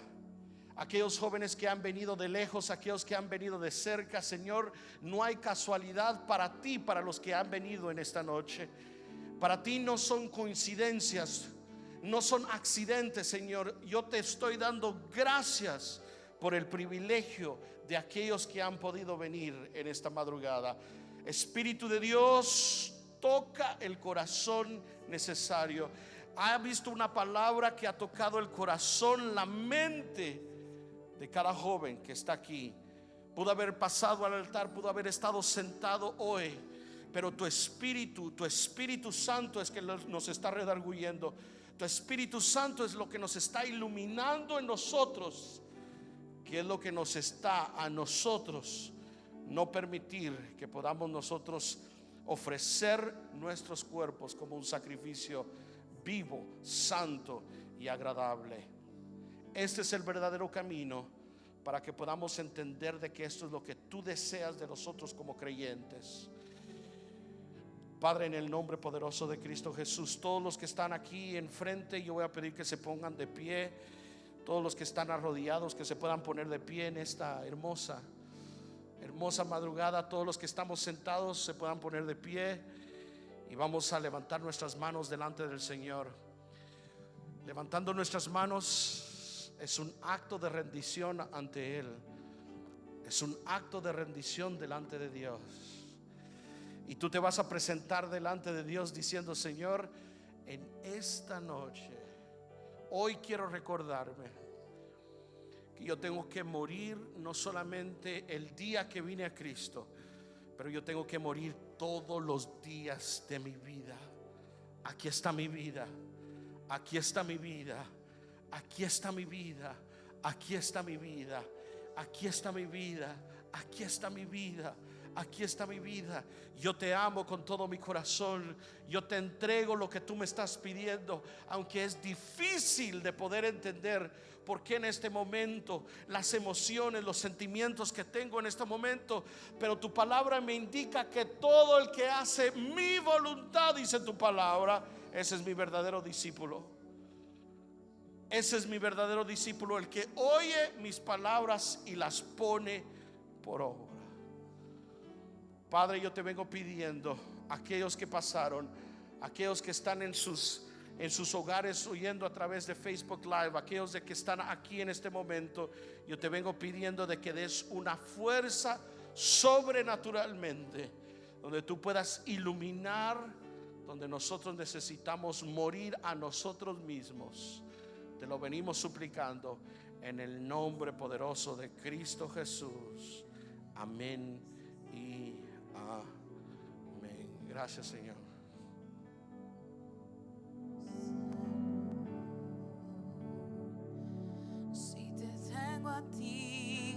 Aquellos jóvenes que han venido de lejos, aquellos que han venido de cerca, Señor, no hay casualidad para ti, para los que han venido en esta noche. Para ti no son coincidencias, no son accidentes, Señor. Yo te estoy dando gracias por el privilegio de aquellos que han podido venir en esta madrugada. Espíritu de Dios, toca el corazón necesario. Ha visto una palabra que ha tocado el corazón, la mente de cada joven que está aquí. Pudo haber pasado al altar, pudo haber estado sentado hoy, pero tu Espíritu Santo es que nos está redarguyendo. Tu Espíritu Santo es lo que nos está iluminando en nosotros, que es lo que nos está a nosotros no permitir que podamos nosotros ofrecer nuestros cuerpos como un sacrificio vivo, santo y agradable. Este es el verdadero camino para que podamos entender de que esto es lo que tú deseas de nosotros como creyentes. Padre, en el nombre poderoso de Cristo Jesús, todos los que están aquí enfrente, yo voy a pedir que se pongan de pie. Todos los que están arrodillados, que se puedan poner de pie en esta hermosa madrugada. Todos los que estamos sentados se puedan poner de pie, y vamos a levantar nuestras manos delante del Señor. Levantando nuestras manos es un acto de rendición ante Él, es un acto de rendición delante de Dios. Y tú te vas a presentar delante de Dios diciendo: Señor, en esta noche, hoy quiero recordarme que yo tengo que morir no solamente el día que vine a Cristo, pero yo tengo que morir todos los días de mi vida. Aquí está mi vida, aquí está mi vida, aquí está mi vida, aquí está mi vida, aquí está mi vida, aquí está mi vida, aquí está mi vida, yo te amo con todo mi corazón, yo te entrego lo que tú me estás pidiendo, aunque es difícil de poder entender por qué en este momento, las emociones, los sentimientos que tengo en este momento, pero tu palabra me indica que todo el que hace mi voluntad, dice tu palabra, ese es mi verdadero discípulo. Ese es mi verdadero discípulo, el que oye mis palabras y las pone por obra. Padre, yo te vengo pidiendo, aquellos que pasaron, aquellos que están en sus hogares oyendo a través de Facebook Live, aquellos de que están aquí en este momento, yo te vengo pidiendo de que des una fuerza sobrenaturalmente, donde tú puedas iluminar, donde nosotros necesitamos morir a nosotros mismos. Te lo venimos suplicando en el nombre poderoso de Cristo Jesús. Amén y amén. Gracias, Señor. Si te tengo a ti,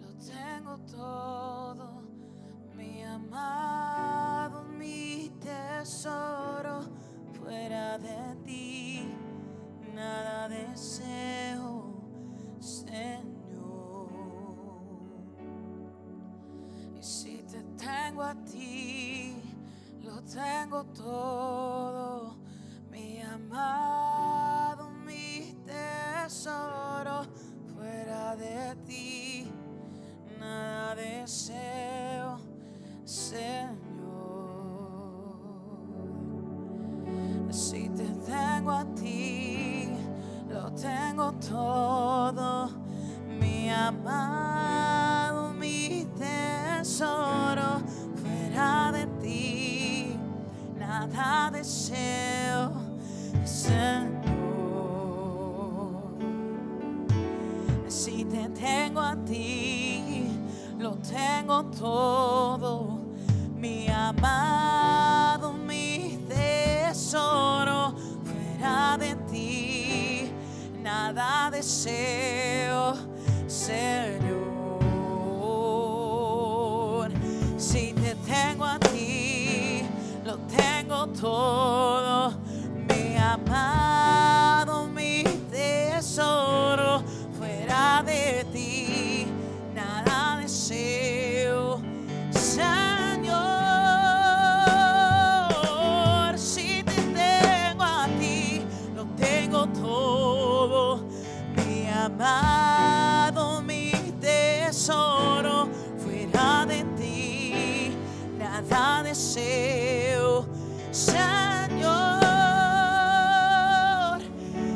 lo tengo todo, mi amado, mi tesoro. Fuera de ti nada deseo, Señor. Y si te tengo a ti, lo tengo todo, mi amado, mi tesoro. Fuera de ti nada deseo, Señor. Si te tengo a ti, lo tengo todo, mi amado, mi tesoro. Fuera de ti nada deseo, Señor. Si te tengo a ti, lo tengo todo, mi amado, mi tesoro. Fuera de ti nada deseo, Señor. Si te tengo a ti, lo tengo todo, mi amado, mi tesoro. Fuera de ti nada deseo, Señor. Si te tengo a ti, lo tengo todo, mi amado, mi tesoro. Fuera de ti nada deseo, Señor.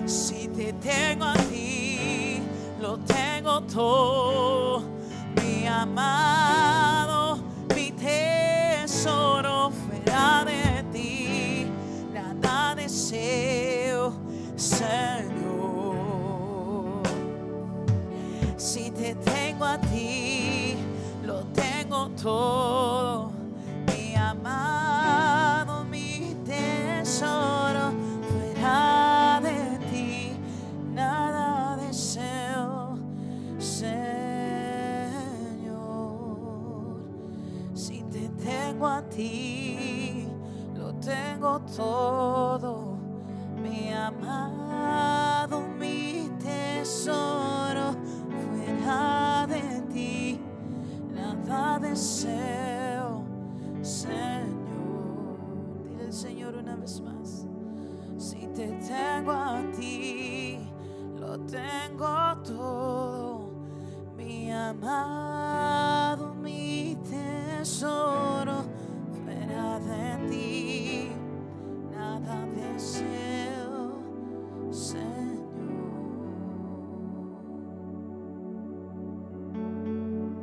Si te tengo a ti, lo tengo todo, mi amado, mi tesoro. Fuera de ti nada deseo, Señor. Si te tengo a ti, lo tengo todo, mi amado, mi tesoro. Fuera de ti nada deseo, Señor. Si te tengo a ti, lo tengo todo, mi amado, mi tesoro. Fuera de ti nada deseo, Señor. Dile al Señor una vez más. Si te tengo a ti, lo tengo todo, mi amado, mi tesoro. Fuera de ti nada deseo, Señor. Amen.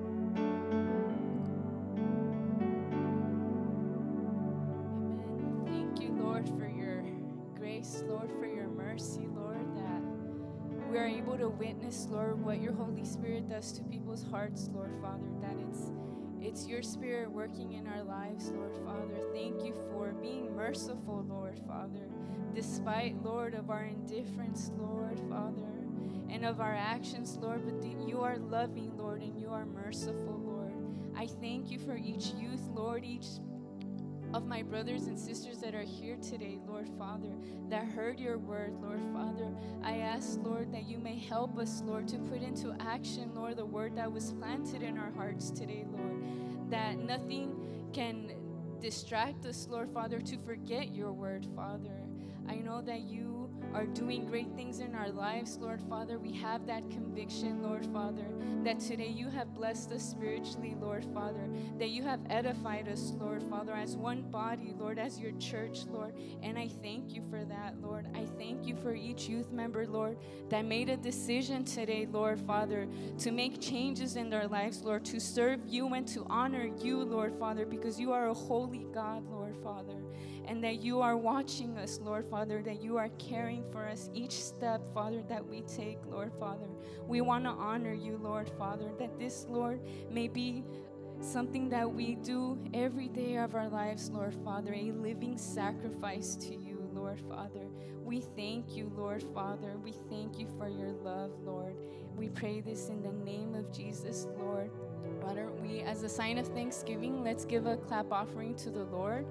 Thank you, Lord, for your grace, Lord, for your mercy, Lord, that we are able to witness, Lord, what your Holy Spirit does to people's hearts, Lord, Father, that it's your Spirit working in our lives, Lord, Father. Thank you for being merciful, Lord, Father, despite, Lord, of our indifference, Lord, Father, and of our actions, Lord, but you are loving, Lord, and you are merciful, Lord. I thank you for each youth, Lord, each of my brothers and sisters that are here today, Lord Father, that heard your word, Lord Father. I ask, Lord, that you may help us, Lord, to put into action, Lord, the word that was planted in our hearts today, Lord, that nothing can distract us, Lord Father, to forget your word, Father. I know that you are doing great things in our lives, Lord Father. We have that conviction, Lord Father, that today you have blessed us spiritually, Lord Father, that you have edified us, Lord Father, as one body, Lord, as your church, Lord. And I thank you for that, Lord. I thank you for each youth member, Lord, that made a decision today, Lord Father, to make changes in their lives, Lord, to serve you and to honor you, Lord Father, because you are a holy God, Lord Father, and that you are watching us, Lord Father, that you are caring for us each step, Father, that we take, Lord Father. We want to honor you, Lord Father, that this, Lord, may be something that we do every day of our lives, Lord Father, a living sacrifice to you, Lord Father. We thank you, Lord Father. We thank you for your love, Lord. We pray this in the name of Jesus, Lord. Why don't we, as a sign of thanksgiving, let's give a clap offering to the Lord.